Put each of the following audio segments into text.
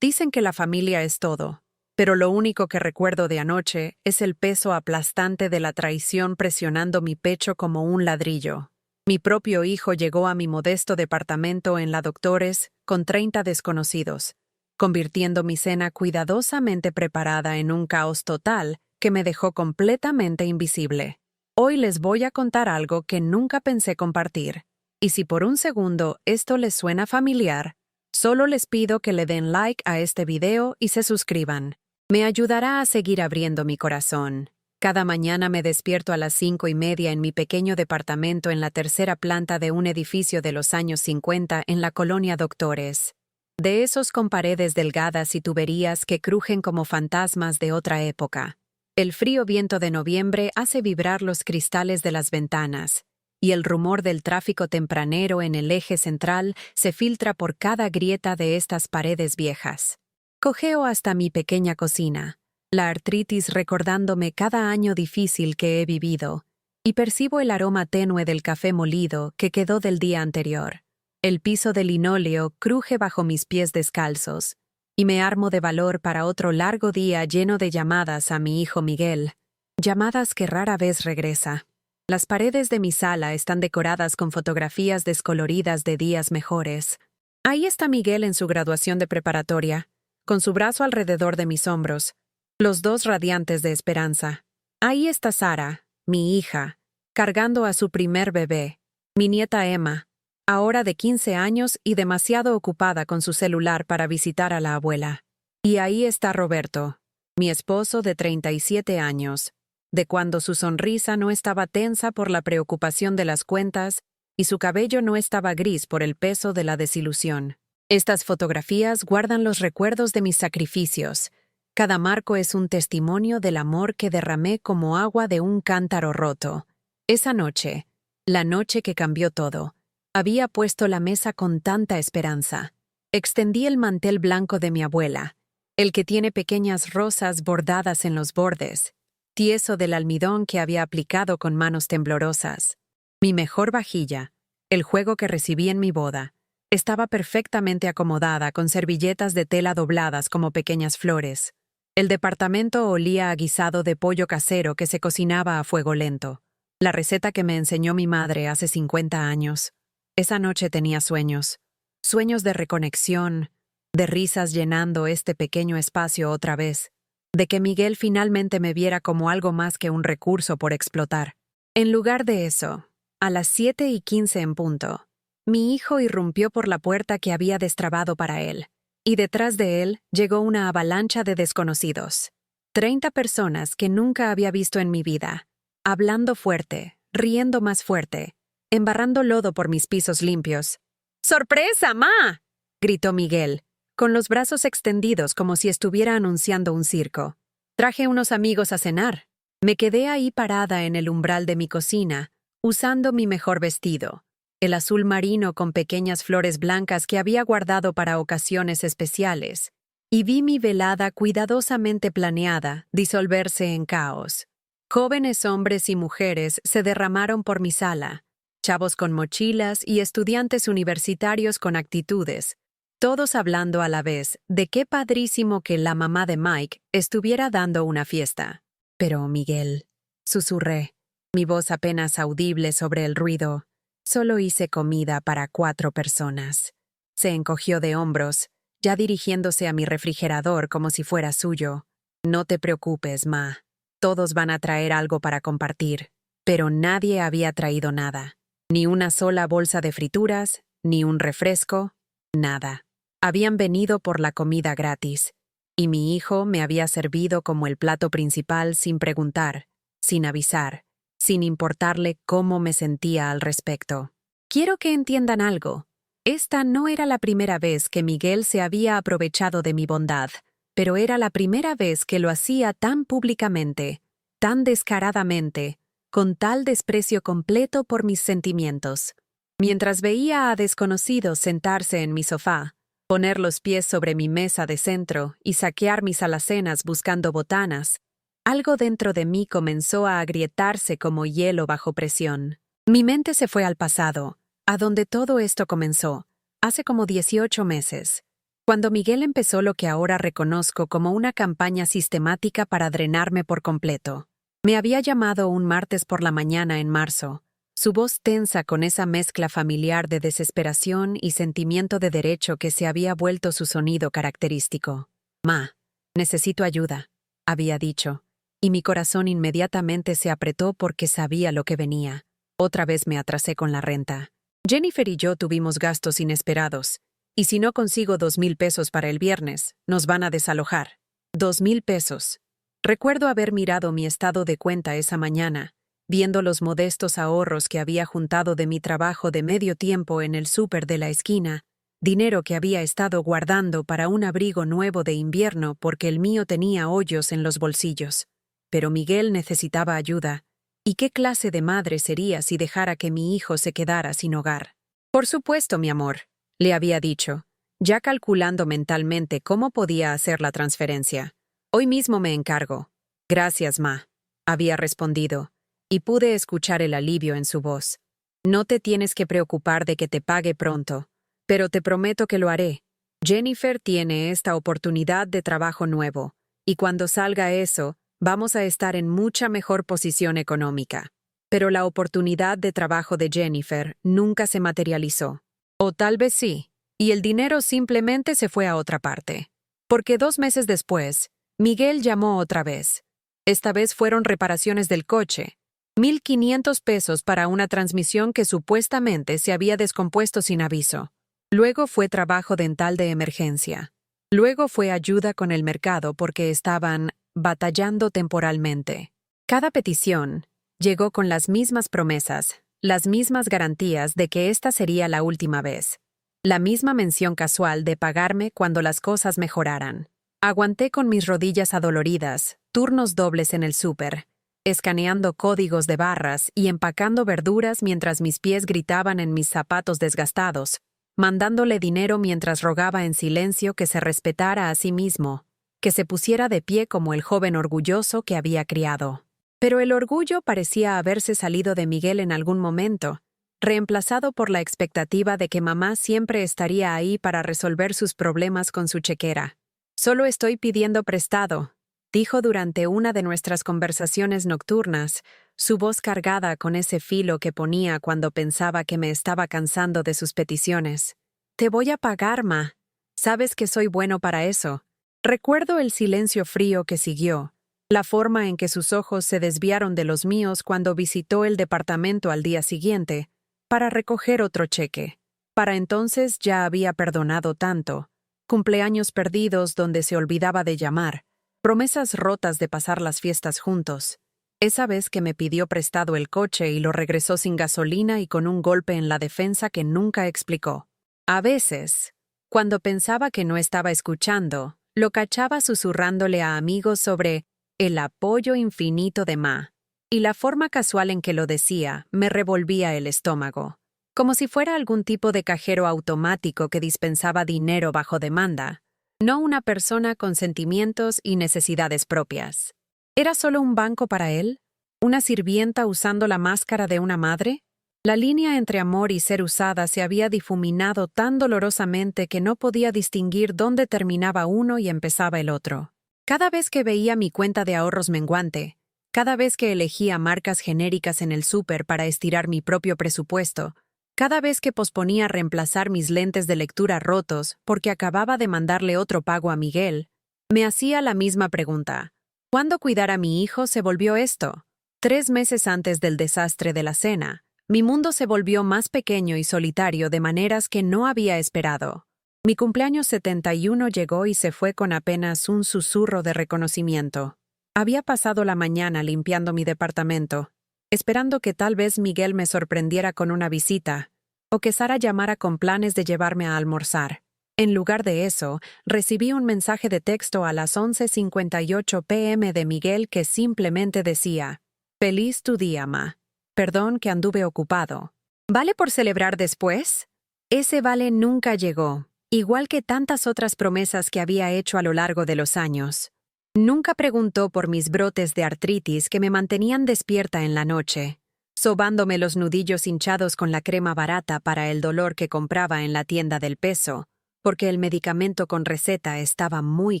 Dicen que la familia es todo, pero lo único que recuerdo de anoche es el peso aplastante de la traición presionando mi pecho como un ladrillo. Mi propio hijo llegó a mi modesto departamento en la Doctores con 30 desconocidos, convirtiendo mi cena cuidadosamente preparada en un caos total que me dejó completamente invisible. Hoy les voy a contar algo que nunca pensé compartir, y si por un segundo esto les suena familiar, solo les pido que le den like a este video y se suscriban. Me ayudará a seguir abriendo mi corazón. Cada mañana me despierto a las 5:30 en mi pequeño departamento en la tercera planta de un edificio de los años 50 en la colonia Doctores. De esos con paredes delgadas y tuberías que crujen como fantasmas de otra época. El frío viento de noviembre hace vibrar los cristales de las ventanas, y el rumor del tráfico tempranero en el eje central se filtra por cada grieta de estas paredes viejas. Cojeo hasta mi pequeña cocina, la artritis recordándome cada año difícil que he vivido, y percibo el aroma tenue del café molido que quedó del día anterior. El piso de linóleo cruje bajo mis pies descalzos, y me armo de valor para otro largo día lleno de llamadas a mi hijo Miguel, llamadas que rara vez regresa. Las paredes de mi sala están decoradas con fotografías descoloridas de días mejores. Ahí está Miguel en su graduación de preparatoria, con su brazo alrededor de mis hombros, los dos radiantes de esperanza. Ahí está Sara, mi hija, cargando a su primer bebé, mi nieta Emma, ahora de 15 años y demasiado ocupada con su celular para visitar a la abuela. Y ahí está Roberto, mi esposo de 37 años, de cuando su sonrisa no estaba tensa por la preocupación de las cuentas y su cabello no estaba gris por el peso de la desilusión. Estas fotografías guardan los recuerdos de mis sacrificios. Cada marco es un testimonio del amor que derramé como agua de un cántaro roto. Esa noche, la noche que cambió todo, había puesto la mesa con tanta esperanza. Extendí el mantel blanco de mi abuela, el que tiene pequeñas rosas bordadas en los bordes, tieso del almidón que había aplicado con manos temblorosas. Mi mejor vajilla, el juego que recibí en mi boda, estaba perfectamente acomodada con servilletas de tela dobladas como pequeñas flores. El departamento olía a guisado de pollo casero que se cocinaba a fuego lento, la receta que me enseñó mi madre hace 50 años. Esa noche tenía sueños, sueños de reconexión, de risas llenando este pequeño espacio otra vez, de que Miguel finalmente me viera como algo más que un recurso por explotar. En lugar de eso, a las 7:15 en punto, mi hijo irrumpió por la puerta que había destrabado para él, y detrás de él llegó una avalancha de desconocidos. 30 personas que nunca había visto en mi vida, hablando fuerte, riendo más fuerte, embarrando lodo por mis pisos limpios. ¡Sorpresa, ma!, gritó Miguel, con los brazos extendidos como si estuviera anunciando un circo. Traje unos amigos a cenar. Me quedé ahí parada en el umbral de mi cocina, usando mi mejor vestido, el azul marino con pequeñas flores blancas que había guardado para ocasiones especiales, y vi mi velada cuidadosamente planeada disolverse en caos. Jóvenes hombres y mujeres se derramaron por mi sala, chavos con mochilas y estudiantes universitarios con actitudes, todos hablando a la vez de qué padrísimo que la mamá de Mike estuviera dando una fiesta. Pero Miguel, susurré, mi voz apenas audible sobre el ruido, solo hice comida para 4 personas. Se encogió de hombros, ya dirigiéndose a mi refrigerador como si fuera suyo. No te preocupes, ma. Todos van a traer algo para compartir. Pero nadie había traído nada. Ni una sola bolsa de frituras, ni un refresco, nada. Habían venido por la comida gratis, y mi hijo me había servido como el plato principal sin preguntar, sin avisar, sin importarle cómo me sentía al respecto. Quiero que entiendan algo. Esta no era la primera vez que Miguel se había aprovechado de mi bondad, pero era la primera vez que lo hacía tan públicamente, tan descaradamente, con tal desprecio completo por mis sentimientos. Mientras veía a desconocidos sentarse en mi sofá, poner los pies sobre mi mesa de centro y saquear mis alacenas buscando botanas, algo dentro de mí comenzó a agrietarse como hielo bajo presión. Mi mente se fue al pasado, a donde todo esto comenzó, hace como 18 meses. Cuando Miguel empezó lo que ahora reconozco como una campaña sistemática para drenarme por completo. Me había llamado un martes por la mañana en marzo, su voz tensa con esa mezcla familiar de desesperación y sentimiento de derecho que se había vuelto su sonido característico. «Ma, necesito ayuda», había dicho, y mi corazón inmediatamente se apretó porque sabía lo que venía. Otra vez me atrasé con la renta. Jennifer y yo tuvimos gastos inesperados, y si no consigo 2,000 pesos para el viernes, nos van a desalojar. 2,000 pesos. Recuerdo haber mirado mi estado de cuenta esa mañana, viendo los modestos ahorros que había juntado de mi trabajo de medio tiempo en el súper de la esquina, dinero que había estado guardando para un abrigo nuevo de invierno porque el mío tenía hoyos en los bolsillos. Pero Miguel necesitaba ayuda. ¿Y qué clase de madre sería si dejara que mi hijo se quedara sin hogar? Por supuesto, mi amor, le había dicho, ya calculando mentalmente cómo podía hacer la transferencia. Hoy mismo me encargo. Gracias, ma, había respondido, y pude escuchar el alivio en su voz. No te tienes que preocupar de que te pague pronto, pero te prometo que lo haré. Jennifer tiene esta oportunidad de trabajo nuevo, y cuando salga eso, vamos a estar en mucha mejor posición económica. Pero la oportunidad de trabajo de Jennifer nunca se materializó. O tal vez sí, y el dinero simplemente se fue a otra parte. Porque 2 meses después, Miguel llamó otra vez. Esta vez fueron reparaciones del coche. 1,500 pesos para una transmisión que supuestamente se había descompuesto sin aviso. Luego fue trabajo dental de emergencia. Luego fue ayuda con el mercado porque estaban batallando temporalmente. Cada petición llegó con las mismas promesas, las mismas garantías de que esta sería la última vez. La misma mención casual de pagarme cuando las cosas mejoraran. Aguanté con mis rodillas adoloridas, turnos dobles en el súper, escaneando códigos de barras y empacando verduras mientras mis pies gritaban en mis zapatos desgastados, mandándole dinero mientras rogaba en silencio que se respetara a sí mismo, que se pusiera de pie como el joven orgulloso que había criado. Pero el orgullo parecía haberse salido de Miguel en algún momento, reemplazado por la expectativa de que mamá siempre estaría ahí para resolver sus problemas con su chequera. «Solo estoy pidiendo prestado», dijo durante una de nuestras conversaciones nocturnas, su voz cargada con ese filo que ponía cuando pensaba que me estaba cansando de sus peticiones. «Te voy a pagar, ma. Sabes que soy bueno para eso». Recuerdo el silencio frío que siguió, la forma en que sus ojos se desviaron de los míos cuando visitó el departamento al día siguiente, para recoger otro cheque. Para entonces ya había perdonado tanto. Cumpleaños perdidos donde se olvidaba de llamar, promesas rotas de pasar las fiestas juntos. Esa vez que me pidió prestado el coche y lo regresó sin gasolina y con un golpe en la defensa que nunca explicó. A veces, cuando pensaba que no estaba escuchando, lo cachaba susurrándole a amigos sobre el apoyo infinito de Ma, y la forma casual en que lo decía me revolvía el estómago, como si fuera algún tipo de cajero automático que dispensaba dinero bajo demanda, no una persona con sentimientos y necesidades propias. ¿Era solo un banco para él? ¿Una sirvienta usando la máscara de una madre? La línea entre amor y ser usada se había difuminado tan dolorosamente que no podía distinguir dónde terminaba uno y empezaba el otro. Cada vez que veía mi cuenta de ahorros menguante, cada vez que elegía marcas genéricas en el súper para estirar mi propio presupuesto, cada vez que posponía reemplazar mis lentes de lectura rotos porque acababa de mandarle otro pago a Miguel, me hacía la misma pregunta. ¿Cuándo cuidar a mi hijo se volvió esto? 3 meses antes del desastre de la cena, mi mundo se volvió más pequeño y solitario de maneras que no había esperado. Mi cumpleaños 71 llegó y se fue con apenas un susurro de reconocimiento. Había pasado la mañana limpiando mi departamento, esperando que tal vez Miguel me sorprendiera con una visita, o que Sara llamara con planes de llevarme a almorzar. En lugar de eso, recibí un mensaje de texto a las 11:58 p.m. de Miguel que simplemente decía: «Feliz tu día, ma. Perdón que anduve ocupado. ¿Vale por celebrar después?» Ese vale nunca llegó, igual que tantas otras promesas que había hecho a lo largo de los años. Nunca preguntó por mis brotes de artritis que me mantenían despierta en la noche, sobándome los nudillos hinchados con la crema barata para el dolor que compraba en la tienda del peso, porque el medicamento con receta estaba muy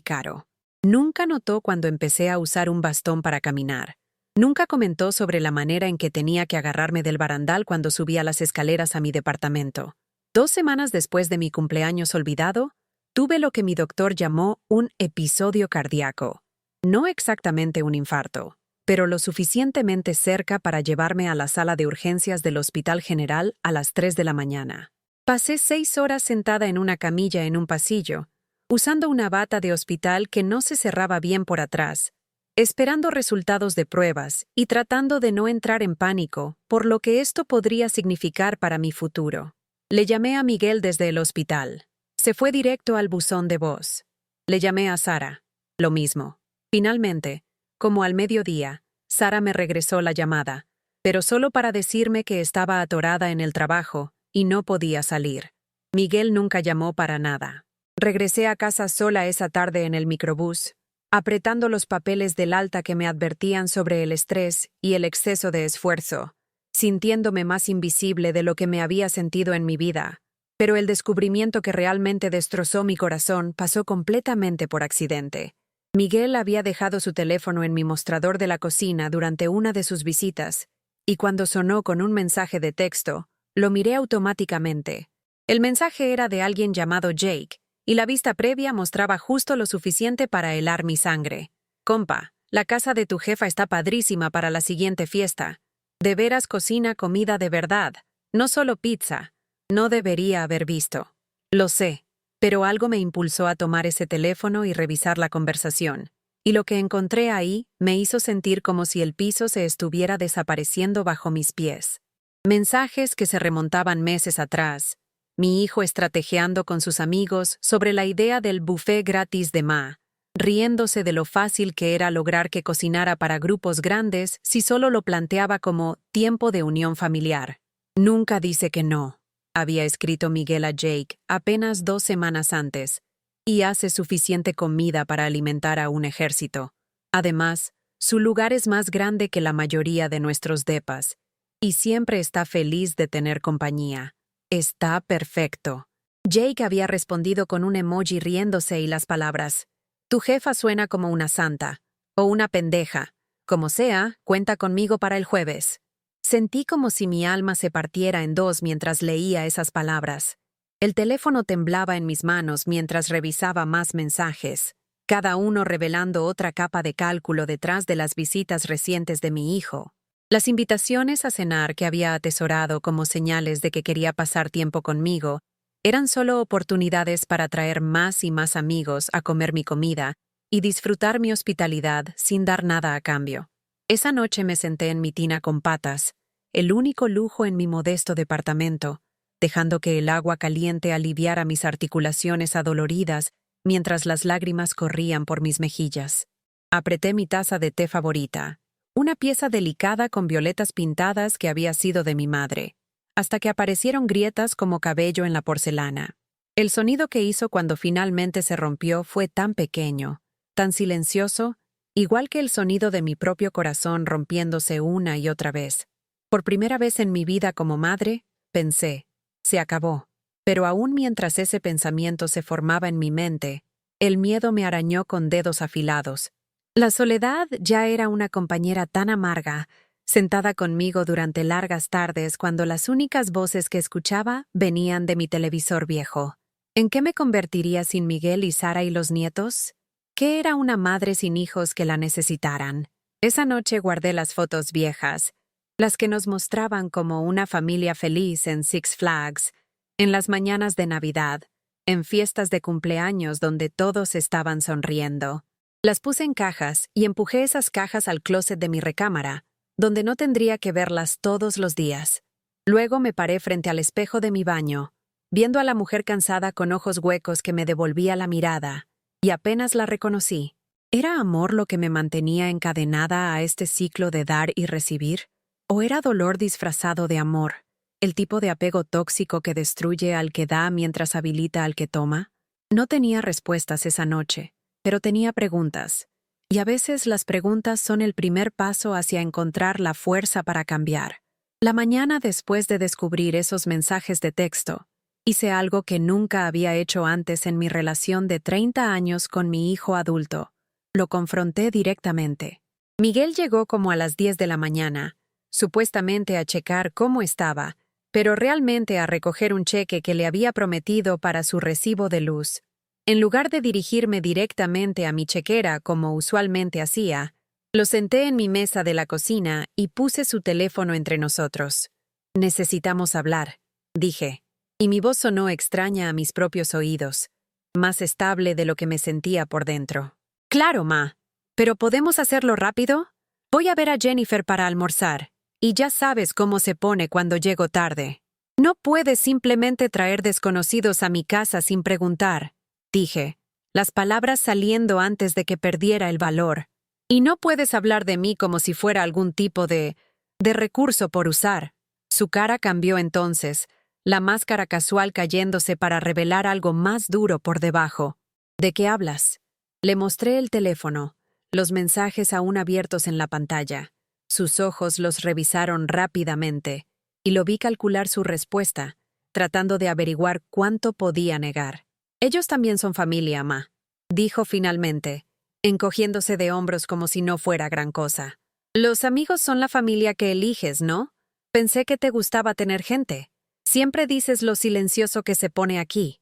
caro. Nunca notó cuando empecé a usar un bastón para caminar. Nunca comentó sobre la manera en que tenía que agarrarme del barandal cuando subía las escaleras a mi departamento. 2 semanas después de mi cumpleaños olvidado, tuve lo que mi doctor llamó un episodio cardíaco. No exactamente un infarto, pero lo suficientemente cerca para llevarme a la sala de urgencias del Hospital General a las 3 de la mañana. Pasé 6 horas sentada en una camilla en un pasillo, usando una bata de hospital que no se cerraba bien por atrás, esperando resultados de pruebas y tratando de no entrar en pánico por lo que esto podría significar para mi futuro. Le llamé a Miguel desde el hospital. Se fue directo al buzón de voz. Le llamé a Sara. Lo mismo. Finalmente, como al mediodía, Sara me regresó la llamada, pero solo para decirme que estaba atorada en el trabajo y no podía salir. Miguel nunca llamó para nada. Regresé a casa sola esa tarde en el microbús, apretando los papeles del alta que me advertían sobre el estrés y el exceso de esfuerzo, sintiéndome más invisible de lo que me había sentido en mi vida. Pero el descubrimiento que realmente destrozó mi corazón pasó completamente por accidente. Miguel había dejado su teléfono en mi mostrador de la cocina durante una de sus visitas, y cuando sonó con un mensaje de texto, lo miré automáticamente. El mensaje era de alguien llamado Jake, y la vista previa mostraba justo lo suficiente para helar mi sangre. Compa, la casa de tu jefa está padrísima para la siguiente fiesta. De veras cocina comida de verdad, no solo pizza. No debería haber visto. Lo sé, pero algo me impulsó a tomar ese teléfono y revisar la conversación. Y lo que encontré ahí me hizo sentir como si el piso se estuviera desapareciendo bajo mis pies. Mensajes que se remontaban meses atrás. Mi hijo estrategiando con sus amigos sobre la idea del buffet gratis de Ma, riéndose de lo fácil que era lograr que cocinara para grupos grandes si solo lo planteaba como tiempo de unión familiar. Nunca dice que no, había escrito Miguel a Jake apenas 2 semanas antes, y hace suficiente comida para alimentar a un ejército. Además, su lugar es más grande que la mayoría de nuestros depas, y siempre está feliz de tener compañía. Está perfecto. Jake había respondido con un emoji riéndose y las palabras: tu jefa suena como una santa, o una pendeja. Como sea, cuenta conmigo para el jueves. Sentí como si mi alma se partiera en dos mientras leía esas palabras. El teléfono temblaba en mis manos mientras revisaba más mensajes, cada uno revelando otra capa de cálculo detrás de las visitas recientes de mi hijo. Las invitaciones a cenar que había atesorado como señales de que quería pasar tiempo conmigo eran solo oportunidades para traer más y más amigos a comer mi comida y disfrutar mi hospitalidad sin dar nada a cambio. Esa noche me senté en mi tina con patas, el único lujo en mi modesto departamento, dejando que el agua caliente aliviara mis articulaciones adoloridas mientras las lágrimas corrían por mis mejillas. Apreté mi taza de té favorita, una pieza delicada con violetas pintadas que había sido de mi madre, hasta que aparecieron grietas como cabello en la porcelana. El sonido que hizo cuando finalmente se rompió fue tan pequeño, tan silencioso, igual que el sonido de mi propio corazón rompiéndose una y otra vez. Por primera vez en mi vida como madre, pensé, se acabó. Pero aún mientras ese pensamiento se formaba en mi mente, el miedo me arañó con dedos afilados. La soledad ya era una compañera tan amarga, sentada conmigo durante largas tardes cuando las únicas voces que escuchaba venían de mi televisor viejo. ¿En qué me convertiría sin Miguel y Sara y los nietos? ¿Qué era una madre sin hijos que la necesitaran? Esa noche guardé las fotos viejas, las que nos mostraban como una familia feliz en Six Flags, en las mañanas de Navidad, en fiestas de cumpleaños donde todos estaban sonriendo. Las puse en cajas y empujé esas cajas al closet de mi recámara, donde no tendría que verlas todos los días. Luego me paré frente al espejo de mi baño, viendo a la mujer cansada con ojos huecos que me devolvía la mirada, y apenas la reconocí. ¿Era amor lo que me mantenía encadenada a este ciclo de dar y recibir? ¿O era dolor disfrazado de amor, el tipo de apego tóxico que destruye al que da mientras habilita al que toma? No tenía respuestas esa noche, pero tenía preguntas, y a veces las preguntas son el primer paso hacia encontrar la fuerza para cambiar. La mañana después de descubrir esos mensajes de texto, Hice algo que nunca había hecho antes en mi relación de 30 años con mi hijo adulto. Lo confronté directamente. Miguel llegó como a las 10 de la mañana, supuestamente a checar cómo estaba, pero realmente a recoger un cheque que le había prometido para su recibo de luz. En lugar de dirigirme directamente a mi chequera como usualmente hacía, lo senté en mi mesa de la cocina y puse su teléfono entre nosotros. «Necesitamos hablar», dije, y mi voz sonó extraña a mis propios oídos, más estable de lo que me sentía por dentro. «Claro, ma. ¿Pero podemos hacerlo rápido? Voy a ver a Jennifer para almorzar, y ya sabes cómo se pone cuando llego tarde. No puedes simplemente traer desconocidos a mi casa sin preguntar», dije, las palabras saliendo antes de que perdiera el valor. «Y no puedes hablar de mí como si fuera algún tipo de recurso por usar». Su cara cambió entonces, la máscara casual cayéndose para revelar algo más duro por debajo. «¿De qué hablas?» Le mostré el teléfono, los mensajes aún abiertos en la pantalla. Sus ojos los revisaron rápidamente, y lo vi calcular su respuesta, tratando de averiguar cuánto podía negar. «Ellos también son familia, ma», dijo finalmente, encogiéndose de hombros como si no fuera gran cosa. «Los amigos son la familia que eliges, ¿no? Pensé que te gustaba tener gente. Siempre dices lo silencioso que se pone aquí».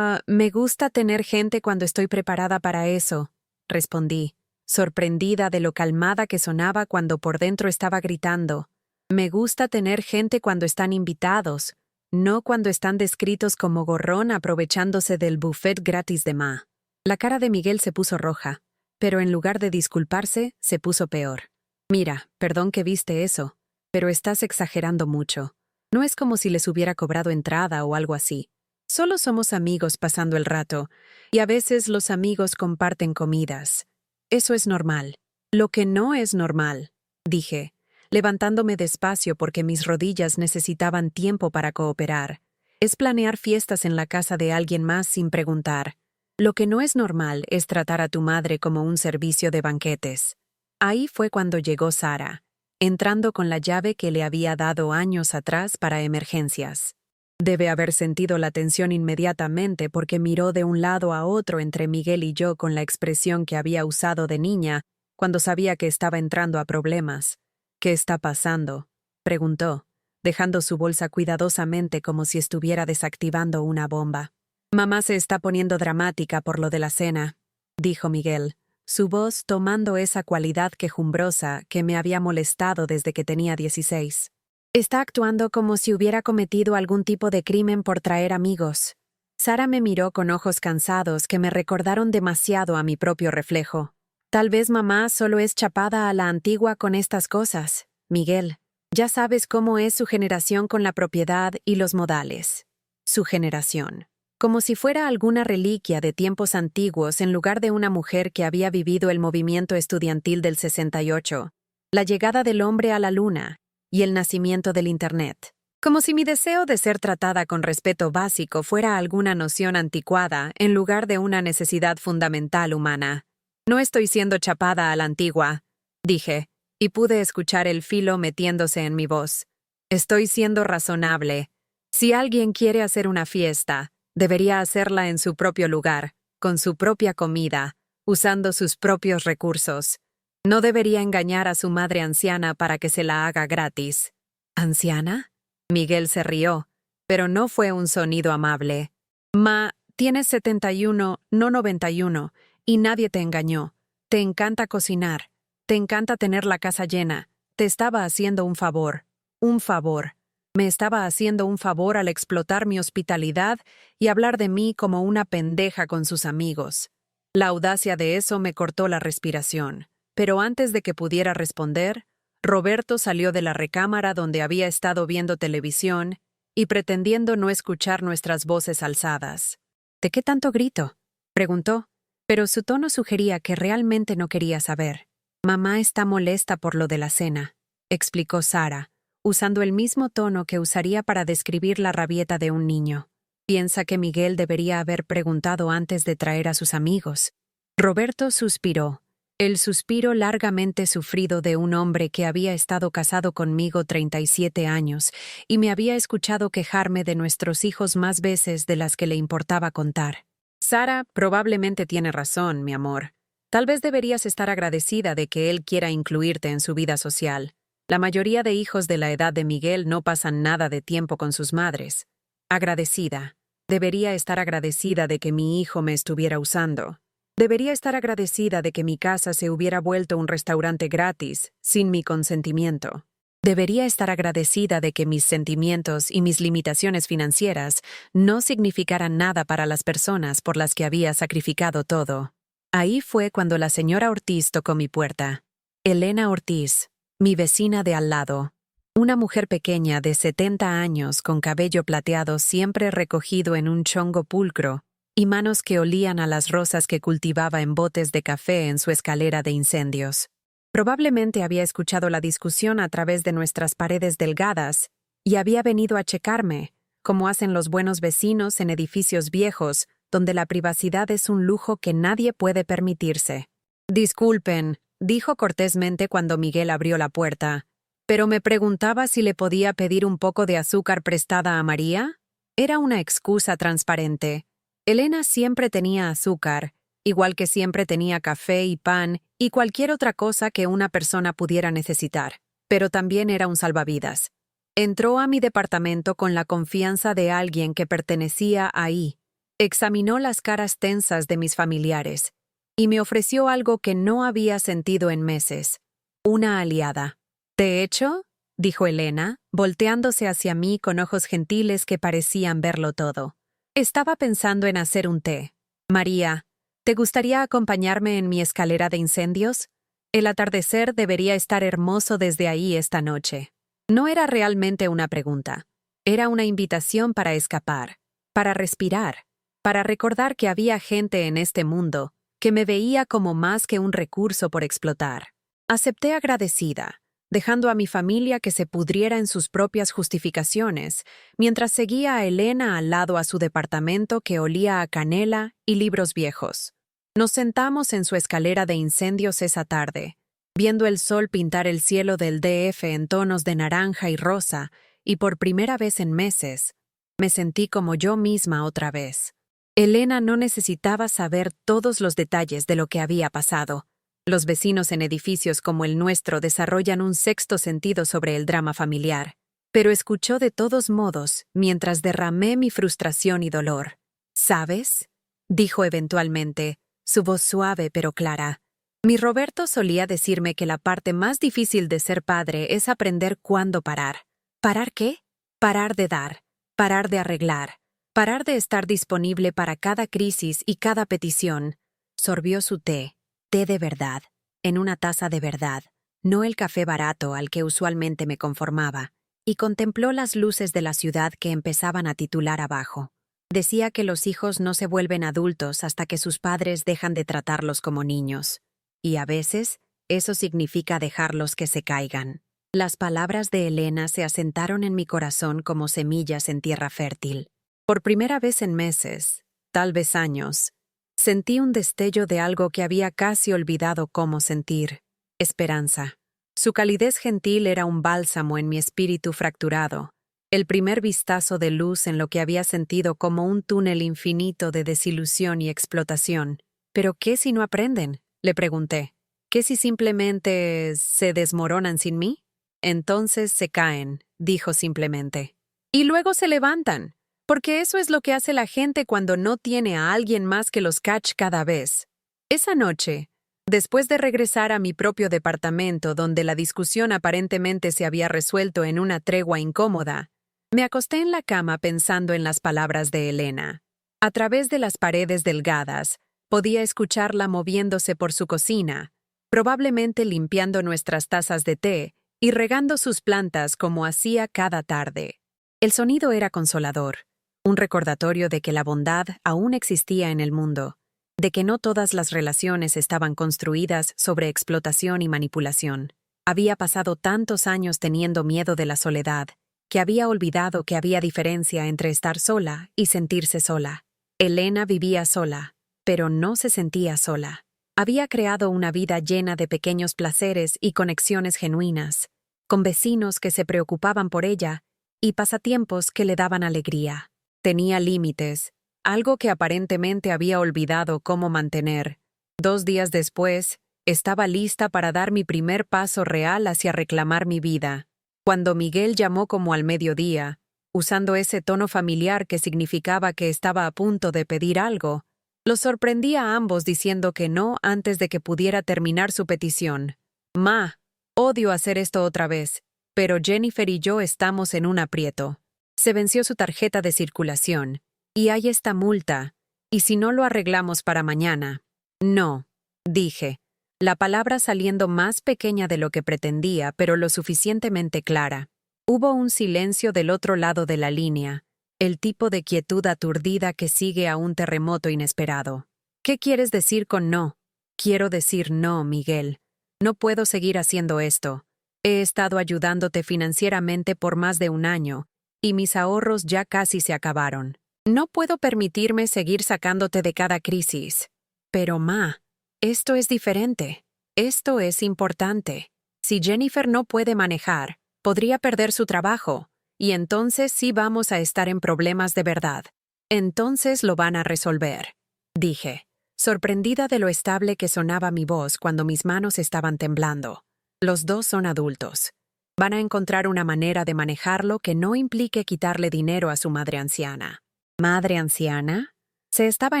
Me gusta tener gente cuando estoy preparada para eso», respondí, sorprendida de lo calmada que sonaba cuando por dentro estaba gritando. «Me gusta tener gente cuando están invitados, no cuando están descritos como gorrón aprovechándose del buffet gratis de ma». La cara de Miguel se puso roja, pero en lugar de disculparse, se puso peor. «Mira, perdón que viste eso, pero estás exagerando mucho. No es como si les hubiera cobrado entrada o algo así. Solo somos amigos pasando el rato, y a veces los amigos comparten comidas. Eso es normal». «Lo que no es normal», dije, levantándome despacio porque mis rodillas necesitaban tiempo para cooperar, «es planear fiestas en la casa de alguien más sin preguntar. Lo que no es normal es tratar a tu madre como un servicio de banquetes». Ahí fue cuando llegó Sara, entrando con la llave que le había dado años atrás para emergencias. Debe haber sentido la tensión inmediatamente porque miró de un lado a otro entre Miguel y yo con la expresión que había usado de niña cuando sabía que estaba entrando a problemas. «¿Qué está pasando?», preguntó, dejando su bolsa cuidadosamente como si estuviera desactivando una bomba. «Mamá se está poniendo dramática por lo de la cena», dijo Miguel, su voz tomando esa cualidad quejumbrosa que me había molestado desde que tenía 16. «Está actuando como si hubiera cometido algún tipo de crimen por traer amigos». Sara me miró con ojos cansados que me recordaron demasiado a mi propio reflejo. «Tal vez mamá solo es chapada a la antigua con estas cosas, Miguel. Ya sabes cómo es su generación con la propiedad y los modales». Su generación. Como si fuera alguna reliquia de tiempos antiguos en lugar de una mujer que había vivido el movimiento estudiantil del 68, la llegada del hombre a la luna y el nacimiento del Internet. Como si mi deseo de ser tratada con respeto básico fuera alguna noción anticuada en lugar de una necesidad fundamental humana. «No estoy siendo chapada a la antigua», dije, y pude escuchar el filo metiéndose en mi voz. «Estoy siendo razonable. Si alguien quiere hacer una fiesta, debería hacerla en su propio lugar, con su propia comida, usando sus propios recursos. No debería engañar a su madre anciana para que se la haga gratis». «¿Anciana?». Miguel se rió, pero no fue un sonido amable. «Ma, tienes 71, no 91, y nadie te engañó. Te encanta cocinar. Te encanta tener la casa llena. Te estaba haciendo un favor. Un favor. Me estaba haciendo un favor al explotar mi hospitalidad y hablar de mí como una pendeja con sus amigos». La audacia de eso me cortó la respiración. Pero antes de que pudiera responder, Roberto salió de la recámara donde había estado viendo televisión y pretendiendo no escuchar nuestras voces alzadas. «¿De qué tanto grito?», preguntó, pero su tono sugería que realmente no quería saber. «Mamá está molesta por lo de la cena», explicó Sara, usando el mismo tono que usaría para describir la rabieta de un niño. «Piensa que Miguel debería haber preguntado antes de traer a sus amigos». Roberto suspiró, El suspiro largamente sufrido de un hombre que había estado casado conmigo 37 años y me había escuchado quejarme de nuestros hijos más veces de las que le importaba contar. Sara probablemente tiene razón, mi amor. Tal vez deberías estar agradecida de que él quiera incluirte en su vida social. La mayoría de hijos de la edad de Miguel no pasan nada de tiempo con sus madres. Agradecida. Debería estar agradecida de que mi hijo me estuviera usando. Debería estar agradecida de que mi casa se hubiera vuelto un restaurante gratis, sin mi consentimiento. Debería estar agradecida de que mis sentimientos y mis limitaciones financieras no significaran nada para las personas por las que había sacrificado todo. Ahí fue cuando la señora Ortiz tocó mi puerta. Elena Ortiz, mi vecina de al lado. Una mujer pequeña de 70 años con cabello plateado siempre recogido en un chongo pulcro y manos que olían a las rosas que cultivaba en botes de café en su escalera de incendios. Probablemente había escuchado la discusión a través de nuestras paredes delgadas y había venido a checarme, como hacen los buenos vecinos en edificios viejos, donde la privacidad es un lujo que nadie puede permitirse. «Disculpen», dijo cortésmente cuando Miguel abrió la puerta, «pero me preguntaba si le podía pedir un poco de azúcar prestada a María». Era una excusa transparente. Elena siempre tenía azúcar, igual que siempre tenía café y pan y cualquier otra cosa que una persona pudiera necesitar, pero también era un salvavidas. Entró a mi departamento con la confianza de alguien que pertenecía ahí. Examinó las caras tensas de mis familiares y me ofreció algo que no había sentido en meses: una aliada. «De hecho», dijo Elena, volteándose hacia mí con ojos gentiles que parecían verlo todo, «estaba pensando en hacer un té. María, ¿te gustaría acompañarme en mi escalera de incendios? El atardecer debería estar hermoso desde ahí esta noche». No era realmente una pregunta. Era una invitación para escapar, para respirar, para recordar que había gente en este mundo que me veía como más que un recurso por explotar. Acepté agradecida, dejando a mi familia que se pudriera en sus propias justificaciones, mientras seguía a Elena al lado a su departamento que olía a canela y libros viejos. Nos sentamos en su escalera de incendios esa tarde, viendo el sol pintar el cielo del DF en tonos de naranja y rosa, y por primera vez en meses, me sentí como yo misma otra vez. Elena no necesitaba saber todos los detalles de lo que había pasado. Los vecinos en edificios como el nuestro desarrollan un sexto sentido sobre el drama familiar, pero escuchó de todos modos mientras derramé mi frustración y dolor. «¿Sabes?», dijo eventualmente, su voz suave pero clara. «Mi Roberto solía decirme que la parte más difícil de ser padre es aprender cuándo parar». ¿Parar qué? Parar de dar, parar de arreglar, parar de estar disponible para cada crisis y cada petición. Sorbió su té de verdad, en una taza de verdad, no el café barato al que usualmente me conformaba, y contempló las luces de la ciudad que empezaban a titular abajo. Decía que los hijos no se vuelven adultos hasta que sus padres dejan de tratarlos como niños. Y a veces, eso significa dejarlos que se caigan. Las palabras de Elena se asentaron en mi corazón como semillas en tierra fértil. Por primera vez en meses, tal vez años, sentí un destello de algo que había casi olvidado cómo sentir: esperanza. Su calidez gentil era un bálsamo en mi espíritu fracturado, el primer vistazo de luz en lo que había sentido como un túnel infinito de desilusión y explotación. «¿Pero qué si no aprenden?», le pregunté. «¿Qué si simplemente se desmoronan sin mí?». «Entonces se caen», dijo simplemente. «Y luego se levantan, porque eso es lo que hace la gente cuando no tiene a alguien más que los cache cada vez». Esa noche, después de regresar a mi propio departamento donde la discusión aparentemente se había resuelto en una tregua incómoda, me acosté en la cama pensando en las palabras de Elena. A través de las paredes delgadas, podía escucharla moviéndose por su cocina, probablemente limpiando nuestras tazas de té y regando sus plantas como hacía cada tarde. El sonido era consolador, un recordatorio de que la bondad aún existía en el mundo, de que no todas las relaciones estaban construidas sobre explotación y manipulación. Había pasado tantos años teniendo miedo de la soledad, que había olvidado que había diferencia entre estar sola y sentirse sola. Elena vivía sola, pero no se sentía sola. Había creado una vida llena de pequeños placeres y conexiones genuinas, con vecinos que se preocupaban por ella y pasatiempos que le daban alegría. Tenía límites, algo que aparentemente había olvidado cómo mantener. 2 días después, estaba lista para dar mi primer paso real hacia reclamar mi vida. Cuando Miguel llamó como al mediodía, usando ese tono familiar que significaba que estaba a punto de pedir algo, los sorprendí a ambos diciendo que no antes de que pudiera terminar su petición. Ma, odio hacer esto otra vez, pero Jennifer y yo estamos en un aprieto. Se venció su tarjeta de circulación, y hay esta multa, y si no lo arreglamos para mañana. No, dije, la palabra saliendo más pequeña de lo que pretendía, pero lo suficientemente clara. Hubo un silencio del otro lado de la línea, el tipo de quietud aturdida que sigue a un terremoto inesperado. ¿Qué quieres decir con no? Quiero decir no, Miguel. No puedo seguir haciendo esto. He estado ayudándote financieramente por más de un año, y mis ahorros ya casi se acabaron. No puedo permitirme seguir sacándote de cada crisis. Pero, Ma, esto es diferente. Esto es importante. Si Jennifer no puede manejar, podría perder su trabajo, y entonces sí vamos a estar en problemas de verdad. Entonces lo van a resolver, dije, sorprendida de lo estable que sonaba mi voz cuando mis manos estaban temblando. Los dos son adultos. Van a encontrar una manera de manejarlo que no implique quitarle dinero a su madre anciana. ¿Madre anciana? Se estaba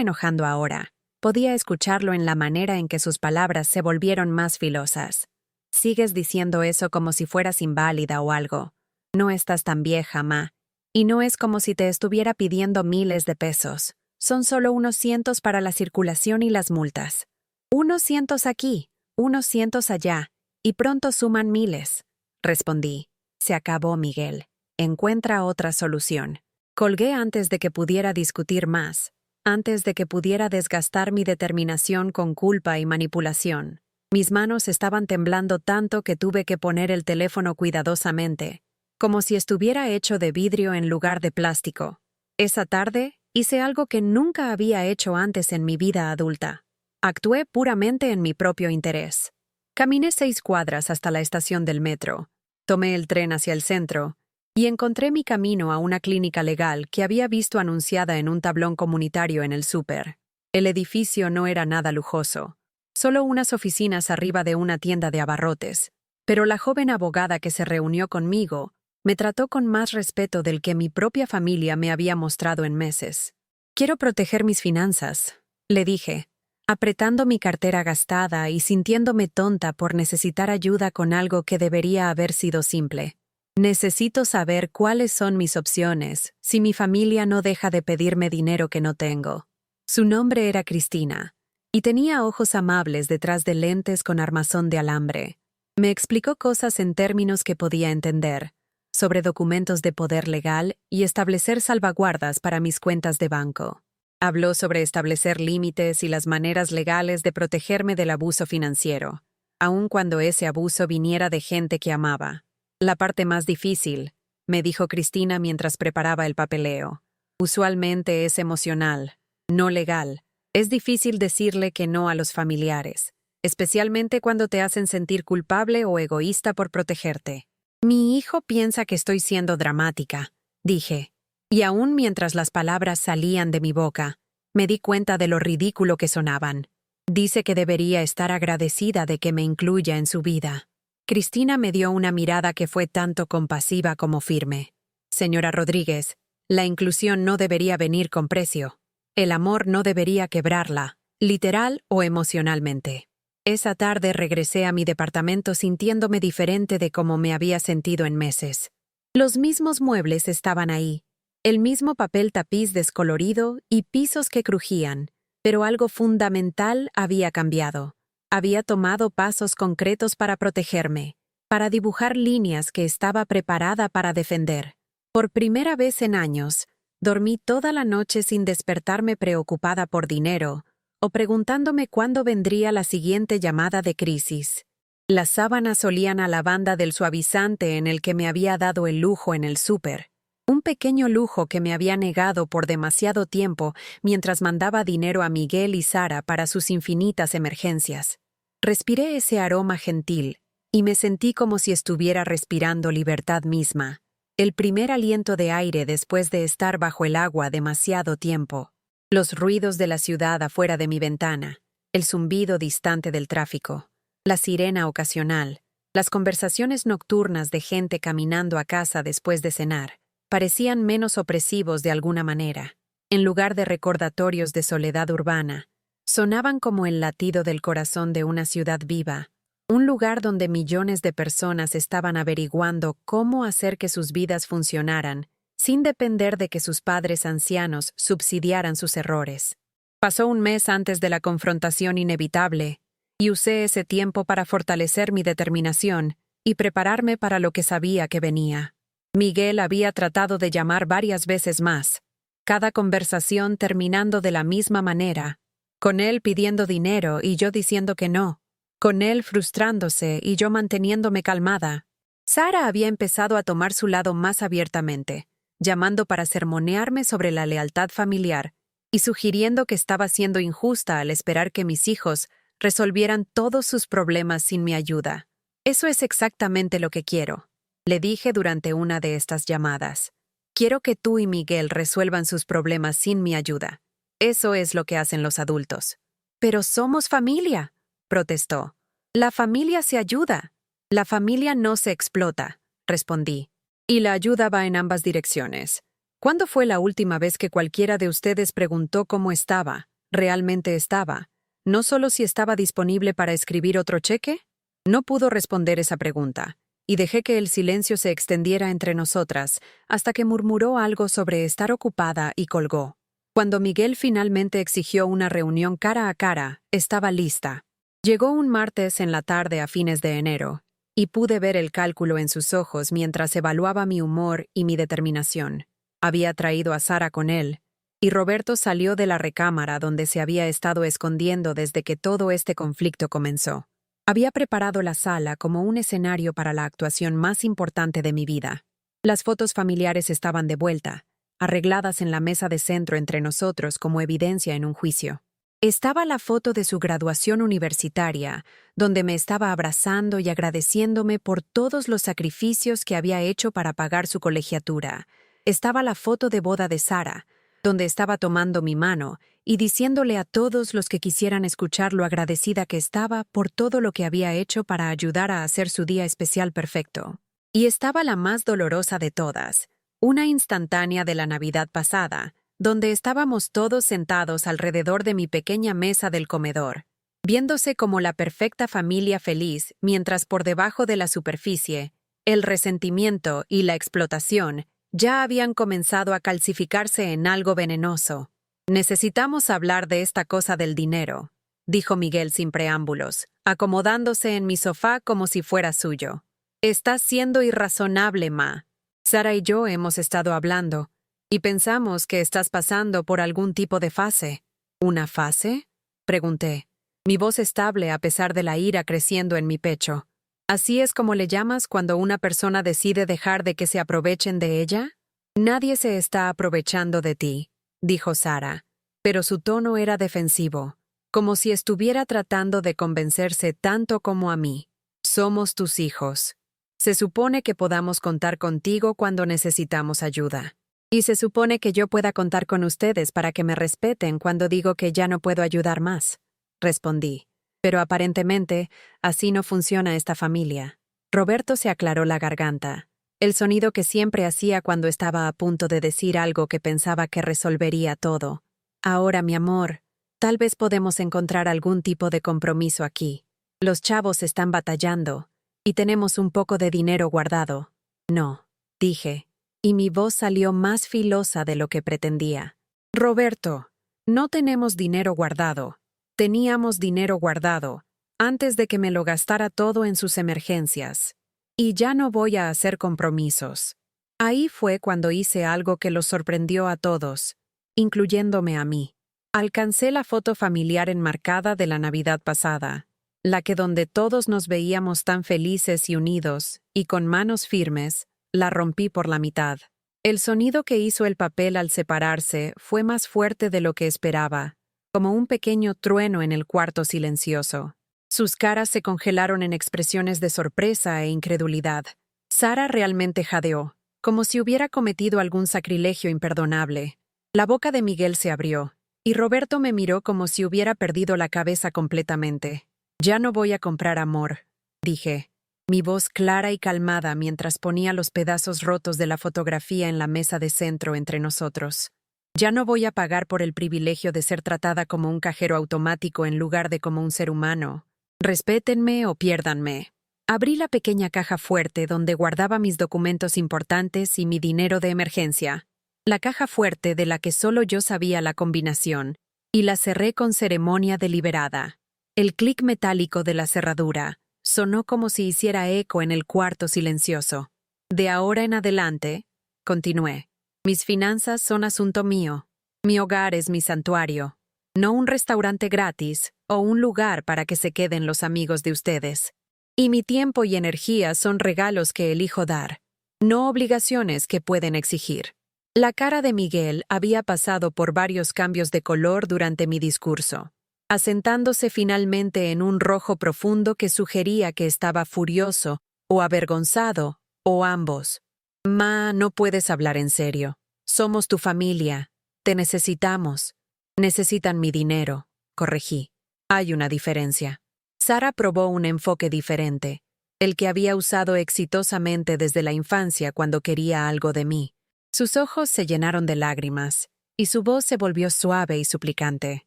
enojando ahora. Podía escucharlo en la manera en que sus palabras se volvieron más filosas. Sigues diciendo eso como si fueras inválida o algo. No estás tan vieja, Ma. Y no es como si te estuviera pidiendo miles de pesos. Son solo unos cientos para la circulación y las multas. Unos cientos aquí, unos cientos allá, y pronto suman miles. Respondí. Se acabó, Miguel. Encuentra otra solución. Colgué antes de que pudiera discutir más, antes de que pudiera desgastar mi determinación con culpa y manipulación. Mis manos estaban temblando tanto que tuve que poner el teléfono cuidadosamente, como si estuviera hecho de vidrio en lugar de plástico. Esa tarde hice algo que nunca había hecho antes en mi vida adulta. Actué puramente en mi propio interés. Caminé 6 cuadras hasta la estación del metro, tomé el tren hacia el centro y encontré mi camino a una clínica legal que había visto anunciada en un tablón comunitario en el súper. El edificio no era nada lujoso, solo unas oficinas arriba de una tienda de abarrotes, pero la joven abogada que se reunió conmigo me trató con más respeto del que mi propia familia me había mostrado en meses. Quiero proteger mis finanzas, le dije, apretando mi cartera gastada y sintiéndome tonta por necesitar ayuda con algo que debería haber sido simple. Necesito saber cuáles son mis opciones si mi familia no deja de pedirme dinero que no tengo. Su nombre era Cristina, y tenía ojos amables detrás de lentes con armazón de alambre. Me explicó cosas en términos que podía entender, sobre documentos de poder legal y establecer salvaguardas para mis cuentas de banco. Habló sobre establecer límites y las maneras legales de protegerme del abuso financiero, aun cuando ese abuso viniera de gente que amaba. La parte más difícil, me dijo Cristina mientras preparaba el papeleo, usualmente es emocional, no legal. Es difícil decirle que no a los familiares, especialmente cuando te hacen sentir culpable o egoísta por protegerte. Mi hijo piensa que estoy siendo dramática, dije, y aún mientras las palabras salían de mi boca, me di cuenta de lo ridículo que sonaban. Dice que debería estar agradecida de que me incluya en su vida. Cristina me dio una mirada que fue tanto compasiva como firme. Señora Rodríguez, la inclusión no debería venir con precio. El amor no debería quebrarla, literal o emocionalmente. Esa tarde regresé a mi departamento sintiéndome diferente de como me había sentido en meses. Los mismos muebles estaban ahí, el mismo papel tapiz descolorido y pisos que crujían, pero algo fundamental había cambiado. Había tomado pasos concretos para protegerme, para dibujar líneas que estaba preparada para defender. Por primera vez en años, dormí toda la noche sin despertarme preocupada por dinero o preguntándome cuándo vendría la siguiente llamada de crisis. Las sábanas olían a lavanda del suavizante en el que me había dado el lujo en el súper. Un pequeño lujo que me había negado por demasiado tiempo mientras mandaba dinero a Miguel y Sara para sus infinitas emergencias. Respiré ese aroma gentil y me sentí como si estuviera respirando libertad misma, el primer aliento de aire después de estar bajo el agua demasiado tiempo. Los ruidos de la ciudad afuera de mi ventana, el zumbido distante del tráfico, la sirena ocasional, las conversaciones nocturnas de gente caminando a casa después de cenar, parecían menos opresivos de alguna manera. En lugar de recordatorios de soledad urbana, sonaban como el latido del corazón de una ciudad viva, un lugar donde millones de personas estaban averiguando cómo hacer que sus vidas funcionaran, sin depender de que sus padres ancianos subsidiaran sus errores. Pasó un mes antes de la confrontación inevitable, y usé ese tiempo para fortalecer mi determinación y prepararme para lo que sabía que venía. Miguel había tratado de llamar varias veces más, cada conversación terminando de la misma manera, con él pidiendo dinero y yo diciendo que no, con él frustrándose y yo manteniéndome calmada. Sara había empezado a tomar su lado más abiertamente, llamando para sermonearme sobre la lealtad familiar y sugiriendo que estaba siendo injusta al esperar que mis hijos resolvieran todos sus problemas sin mi ayuda. Eso es exactamente lo que quiero, le dije durante una de estas llamadas. Quiero que tú y Miguel resuelvan sus problemas sin mi ayuda. Eso es lo que hacen los adultos. Pero somos familia, protestó. La familia se ayuda. La familia no se explota, respondí. Y la ayuda va en ambas direcciones. ¿Cuándo fue la última vez que cualquiera de ustedes preguntó cómo estaba, realmente estaba? ¿No solo si estaba disponible para escribir otro cheque? No pudo responder esa pregunta, y dejé que el silencio se extendiera entre nosotras, hasta que murmuró algo sobre estar ocupada y colgó. Cuando Miguel finalmente exigió una reunión cara a cara, estaba lista. Llegó un martes en la tarde a fines de enero, y pude ver el cálculo en sus ojos mientras evaluaba mi humor y mi determinación. Había traído a Sara con él, y Roberto salió de la recámara donde se había estado escondiendo desde que todo este conflicto comenzó. Había preparado la sala como un escenario para la actuación más importante de mi vida. Las fotos familiares estaban de vuelta, arregladas en la mesa de centro entre nosotros como evidencia en un juicio. Estaba la foto de su graduación universitaria, donde me estaba abrazando y agradeciéndome por todos los sacrificios que había hecho para pagar su colegiatura. Estaba la foto de boda de Sara, donde estaba tomando mi mano y diciéndole a todos los que quisieran escuchar lo agradecida que estaba por todo lo que había hecho para ayudar a hacer su día especial perfecto. Y estaba la más dolorosa de todas, una instantánea de la Navidad pasada, donde estábamos todos sentados alrededor de mi pequeña mesa del comedor, viéndose como la perfecta familia feliz, mientras por debajo de la superficie, el resentimiento y la explotación ya habían comenzado a calcificarse en algo venenoso. Necesitamos hablar de esta cosa del dinero, dijo Miguel sin preámbulos, acomodándose en mi sofá como si fuera suyo. Estás siendo irrazonable, Ma. Sara y yo hemos estado hablando, y pensamos que estás pasando por algún tipo de fase. ¿Una fase?, pregunté, mi voz estable a pesar de la ira creciendo en mi pecho. ¿Así es como le llamas cuando una persona decide dejar de que se aprovechen de ella? Nadie se está aprovechando de ti, dijo Sara, pero su tono era defensivo, como si estuviera tratando de convencerse tanto como a mí. Somos tus hijos. Se supone que podamos contar contigo cuando necesitamos ayuda. Y se supone que yo pueda contar con ustedes para que me respeten cuando digo que ya no puedo ayudar más, respondí. Pero aparentemente, así no funciona esta familia. Roberto se aclaró la garganta, el sonido que siempre hacía cuando estaba a punto de decir algo que pensaba que resolvería todo. Ahora, mi amor, tal vez podemos encontrar algún tipo de compromiso aquí. Los chavos están batallando, y tenemos un poco de dinero guardado. No, dije, y mi voz salió más filosa de lo que pretendía. Roberto, no tenemos dinero guardado. Teníamos dinero guardado, antes de que me lo gastara todo en sus emergencias. Y ya no voy a hacer compromisos. Ahí fue cuando hice algo que los sorprendió a todos, incluyéndome a mí. Alcancé la foto familiar enmarcada de la Navidad pasada, la que donde todos nos veíamos tan felices y unidos, y con manos firmes, la rompí por la mitad. El sonido que hizo el papel al separarse fue más fuerte de lo que esperaba, como un pequeño trueno en el cuarto silencioso. Sus caras se congelaron en expresiones de sorpresa e incredulidad. Sara realmente jadeó, como si hubiera cometido algún sacrilegio imperdonable. La boca de Miguel se abrió, y Roberto me miró como si hubiera perdido la cabeza completamente. «Ya no voy a comprar amor», dije, mi voz clara y calmada mientras ponía los pedazos rotos de la fotografía en la mesa de centro entre nosotros. «Ya no voy a pagar por el privilegio de ser tratada como un cajero automático en lugar de como un ser humano. Respétenme o piérdanme». Abrí la pequeña caja fuerte donde guardaba mis documentos importantes y mi dinero de emergencia. La caja fuerte de la que solo yo sabía la combinación, y la cerré con ceremonia deliberada. El clic metálico de la cerradura sonó como si hiciera eco en el cuarto silencioso. «De ahora en adelante», continué, «mis finanzas son asunto mío. Mi hogar es mi santuario, no un restaurante gratis o un lugar para que se queden los amigos de ustedes. Y mi tiempo y energía son regalos que elijo dar, no obligaciones que pueden exigir». La cara de Miguel había pasado por varios cambios de color durante mi discurso, asentándose finalmente en un rojo profundo que sugería que estaba furioso o avergonzado, o ambos. «Ma, no puedes hablar en serio. Somos tu familia. Te necesitamos. Necesitan mi dinero», corregí. «Hay una diferencia». Sara probó un enfoque diferente, el que había usado exitosamente desde la infancia cuando quería algo de mí. Sus ojos se llenaron de lágrimas, y su voz se volvió suave y suplicante.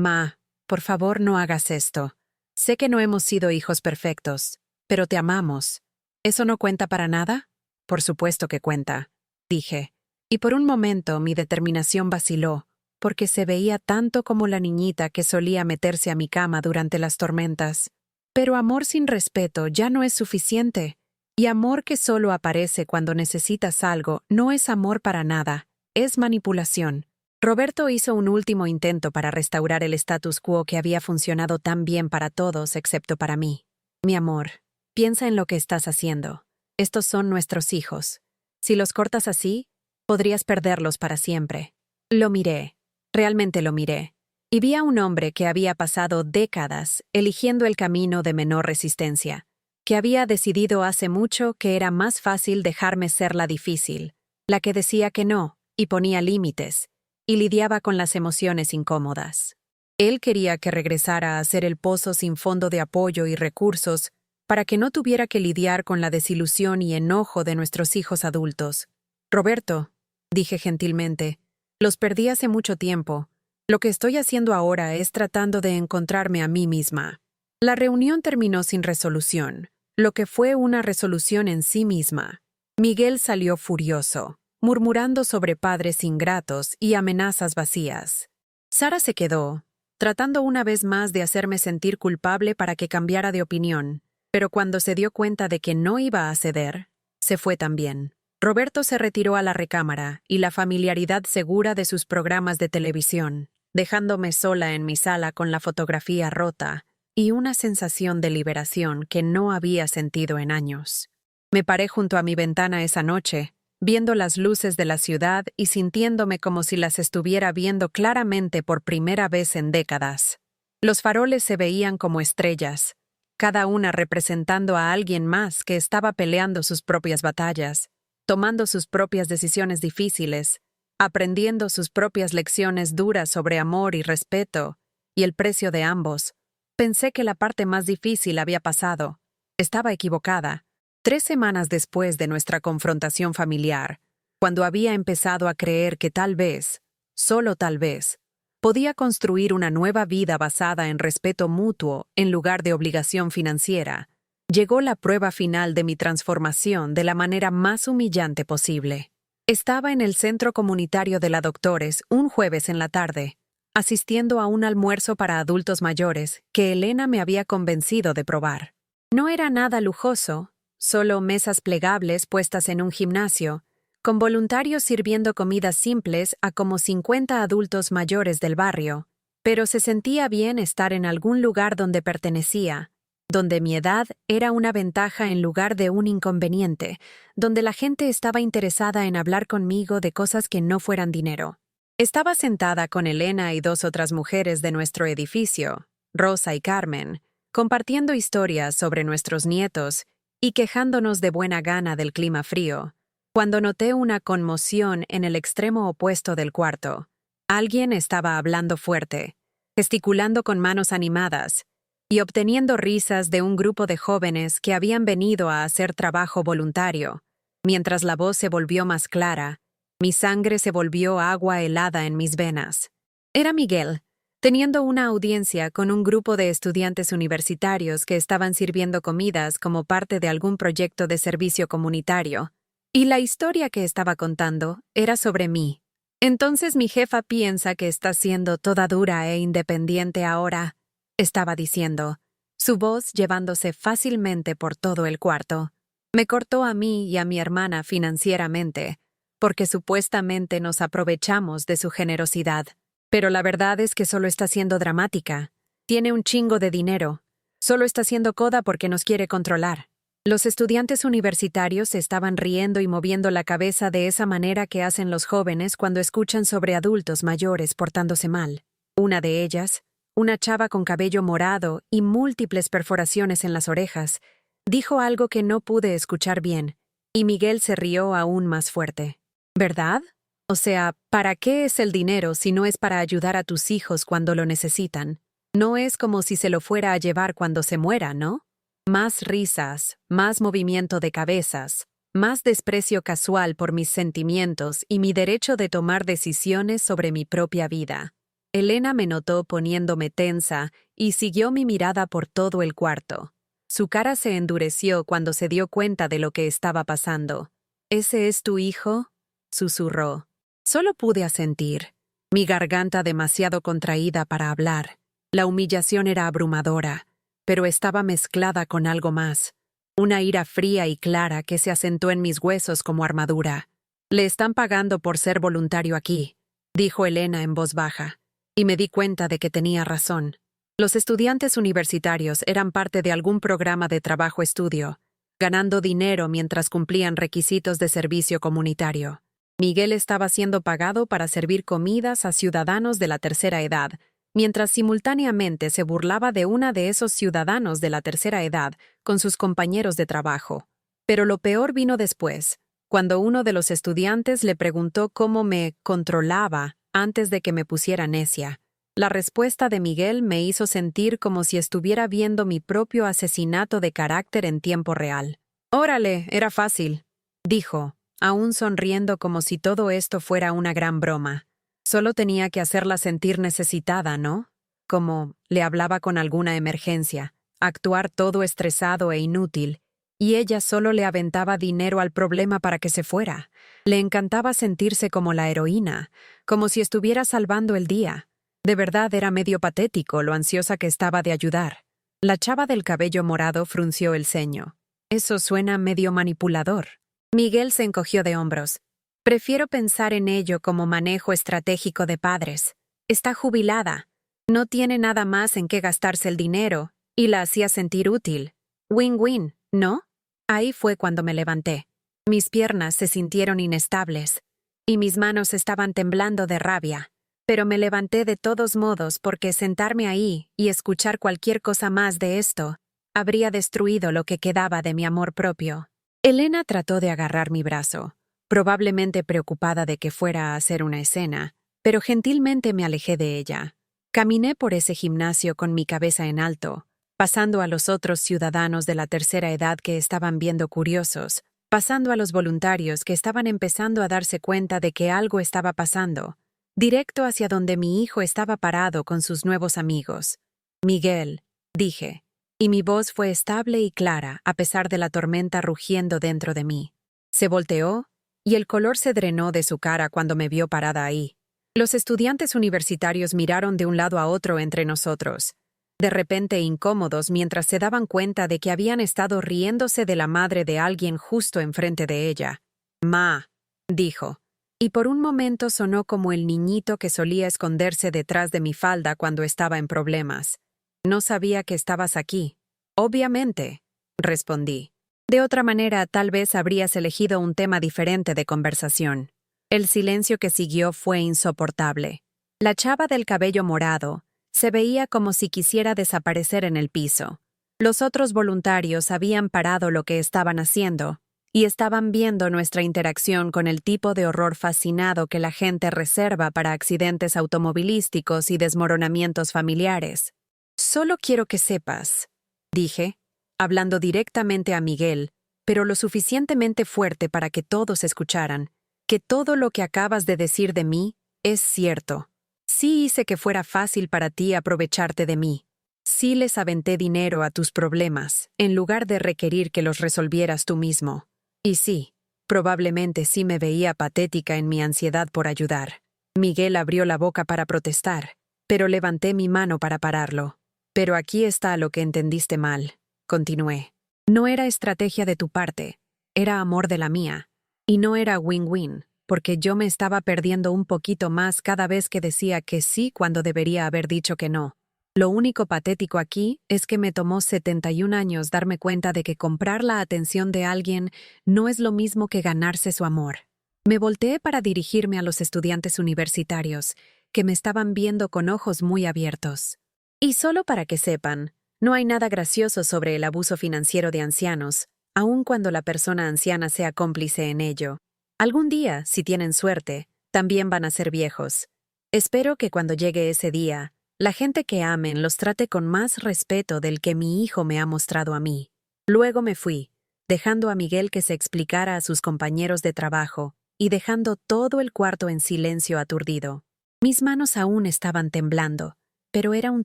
«Ma, por favor no hagas esto. Sé que no hemos sido hijos perfectos, pero te amamos. ¿Eso no cuenta para nada?» «Por supuesto que cuenta», dije, y por un momento mi determinación vaciló, porque se veía tanto como la niñita que solía meterse a mi cama durante las tormentas. Pero amor sin respeto ya no es suficiente, y amor que solo aparece cuando necesitas algo no es amor para nada, es manipulación. Roberto hizo un último intento para restaurar el status quo que había funcionado tan bien para todos excepto para mí. «Mi amor, piensa en lo que estás haciendo. Estos son nuestros hijos. Si los cortas así, podrías perderlos para siempre». Lo miré, realmente lo miré, y vi a un hombre que había pasado décadas eligiendo el camino de menor resistencia, que había decidido hace mucho que era más fácil dejarme ser la difícil, la que decía que no, y ponía límites, y lidiaba con las emociones incómodas. Él quería que regresara a ser el pozo sin fondo de apoyo y recursos para que no tuviera que lidiar con la desilusión y enojo de nuestros hijos adultos. «Roberto», dije gentilmente, «los perdí hace mucho tiempo. Lo que estoy haciendo ahora es tratando de encontrarme a mí misma». La reunión terminó sin resolución, lo que fue una resolución en sí misma. Miguel salió furioso, murmurando sobre padres ingratos y amenazas vacías. Sara se quedó, tratando una vez más de hacerme sentir culpable para que cambiara de opinión, pero cuando se dio cuenta de que no iba a ceder, se fue también. Roberto se retiró a la recámara y la familiaridad segura de sus programas de televisión, dejándome sola en mi sala con la fotografía rota y una sensación de liberación que no había sentido en años. Me paré junto a mi ventana esa noche, viendo las luces de la ciudad y sintiéndome como si las estuviera viendo claramente por primera vez en décadas. Los faroles se veían como estrellas, cada una representando a alguien más que estaba peleando sus propias batallas, tomando sus propias decisiones difíciles, aprendiendo sus propias lecciones duras sobre amor y respeto, y el precio de ambos. Pensé que la parte más difícil había pasado. Estaba equivocada. 3 semanas después de nuestra confrontación familiar, cuando había empezado a creer que tal vez, solo tal vez, podía construir una nueva vida basada en respeto mutuo en lugar de obligación financiera, llegó la prueba final de mi transformación de la manera más humillante posible. Estaba en el centro comunitario de la Doctores un jueves en la tarde, asistiendo a un almuerzo para adultos mayores que Elena me había convencido de probar. No era nada lujoso, solo mesas plegables puestas en un gimnasio, con voluntarios sirviendo comidas simples a como 50 adultos mayores del barrio, pero se sentía bien estar en algún lugar donde pertenecía, donde mi edad era una ventaja en lugar de un inconveniente, donde la gente estaba interesada en hablar conmigo de cosas que no fueran dinero. Estaba sentada con Elena y dos otras mujeres de nuestro edificio, Rosa y Carmen, compartiendo historias sobre nuestros nietos y quejándonos de buena gana del clima frío, cuando noté una conmoción en el extremo opuesto del cuarto. Alguien estaba hablando fuerte, gesticulando con manos animadas y obteniendo risas de un grupo de jóvenes que habían venido a hacer trabajo voluntario. Mientras la voz se volvió más clara, mi sangre se volvió agua helada en mis venas. Era Miguel, teniendo una audiencia con un grupo de estudiantes universitarios que estaban sirviendo comidas como parte de algún proyecto de servicio comunitario. Y la historia que estaba contando era sobre mí. Entonces mi jefa piensa que está siendo toda dura e independiente ahora, estaba diciendo, su voz llevándose fácilmente por todo el cuarto. Me cortó a mí y a mi hermana financieramente, porque supuestamente nos aprovechamos de su generosidad. Pero la verdad es que solo está siendo dramática. Tiene un chingo de dinero. Solo está haciendo coda porque nos quiere controlar. Los estudiantes universitarios se estaban riendo y moviendo la cabeza de esa manera que hacen los jóvenes cuando escuchan sobre adultos mayores portándose mal. Una de ellas, una chava con cabello morado y múltiples perforaciones en las orejas, dijo algo que no pude escuchar bien, y Miguel se rió aún más fuerte. ¿Verdad? O sea, ¿para qué es el dinero si no es para ayudar a tus hijos cuando lo necesitan? No es como si se lo fuera a llevar cuando se muera, ¿no? Más risas, más movimiento de cabezas, más desprecio casual por mis sentimientos y mi derecho de tomar decisiones sobre mi propia vida. Elena me notó poniéndome tensa y siguió mi mirada por todo el cuarto. Su cara se endureció cuando se dio cuenta de lo que estaba pasando. ¿Ese es tu hijo?, susurró. Solo pude asentir, mi garganta demasiado contraída para hablar. La humillación era abrumadora, pero estaba mezclada con algo más. Una ira fría y clara que se asentó en mis huesos como armadura. Le están pagando por ser voluntario aquí, dijo Elena en voz baja, y me di cuenta de que tenía razón. Los estudiantes universitarios eran parte de algún programa de trabajo-estudio, ganando dinero mientras cumplían requisitos de servicio comunitario. Miguel estaba siendo pagado para servir comidas a ciudadanos de la tercera edad, mientras simultáneamente se burlaba de una de esos ciudadanos de la tercera edad con sus compañeros de trabajo. Pero lo peor vino después, cuando uno de los estudiantes le preguntó cómo me controlaba antes de que me pusiera necia. La respuesta de Miguel me hizo sentir como si estuviera viendo mi propio asesinato de carácter en tiempo real. «Órale, era fácil», dijo, aún sonriendo como si todo esto fuera una gran broma. Solo tenía que hacerla sentir necesitada, ¿no? Como le hablaba con alguna emergencia, actuar todo estresado e inútil, y ella solo le aventaba dinero al problema para que se fuera. Le encantaba sentirse como la heroína, como si estuviera salvando el día. De verdad era medio patético lo ansiosa que estaba de ayudar. La chava del cabello morado frunció el ceño. Eso suena medio manipulador. Miguel se encogió de hombros. Prefiero pensar en ello como manejo estratégico de padres. Está jubilada. No tiene nada más en qué gastarse el dinero, y la hacía sentir útil. Win-win, ¿no? Ahí fue cuando me levanté. Mis piernas se sintieron inestables, y mis manos estaban temblando de rabia. Pero me levanté de todos modos porque sentarme ahí y escuchar cualquier cosa más de esto habría destruido lo que quedaba de mi amor propio. Elena trató de agarrar mi brazo, probablemente preocupada de que fuera a hacer una escena, pero gentilmente me alejé de ella. Caminé por ese gimnasio con mi cabeza en alto, pasando a los otros ciudadanos de la tercera edad que estaban viendo curiosos, pasando a los voluntarios que estaban empezando a darse cuenta de que algo estaba pasando, directo hacia donde mi hijo estaba parado con sus nuevos amigos. «Miguel», dije, y mi voz fue estable y clara a pesar de la tormenta rugiendo dentro de mí. Se volteó, y el color se drenó de su cara cuando me vio parada ahí. Los estudiantes universitarios miraron de un lado a otro entre nosotros, de repente incómodos mientras se daban cuenta de que habían estado riéndose de la madre de alguien justo enfrente de ella. «Ma», dijo, y por un momento sonó como el niñito que solía esconderse detrás de mi falda cuando estaba en problemas. «No sabía que estabas aquí». Obviamente, respondí. De otra manera, tal vez habrías elegido un tema diferente de conversación. El silencio que siguió fue insoportable. La chava del cabello morado se veía como si quisiera desaparecer en el piso. Los otros voluntarios habían parado lo que estaban haciendo y estaban viendo nuestra interacción con el tipo de horror fascinado que la gente reserva para accidentes automovilísticos y desmoronamientos familiares. Solo quiero que sepas, dije, hablando directamente a Miguel, pero lo suficientemente fuerte para que todos escucharan, que todo lo que acabas de decir de mí es cierto. Sí hice que fuera fácil para ti aprovecharte de mí. Sí les aventé dinero a tus problemas, en lugar de requerir que los resolvieras tú mismo. Y sí, probablemente sí me veía patética en mi ansiedad por ayudar. Miguel abrió la boca para protestar, pero levanté mi mano para pararlo. Pero aquí está lo que entendiste mal, continué. No era estrategia de tu parte, era amor de la mía. Y no era win-win, porque yo me estaba perdiendo un poquito más cada vez que decía que sí cuando debería haber dicho que no. Lo único patético aquí es que me tomó 71 años darme cuenta de que comprar la atención de alguien no es lo mismo que ganarse su amor. Me volteé para dirigirme a los estudiantes universitarios, que me estaban viendo con ojos muy abiertos. Y solo para que sepan, no hay nada gracioso sobre el abuso financiero de ancianos, aun cuando la persona anciana sea cómplice en ello. Algún día, si tienen suerte, también van a ser viejos. Espero que cuando llegue ese día, la gente que amen los trate con más respeto del que mi hijo me ha mostrado a mí. Luego me fui, dejando a Miguel que se explicara a sus compañeros de trabajo y dejando todo el cuarto en silencio aturdido. Mis manos aún estaban temblando, pero era un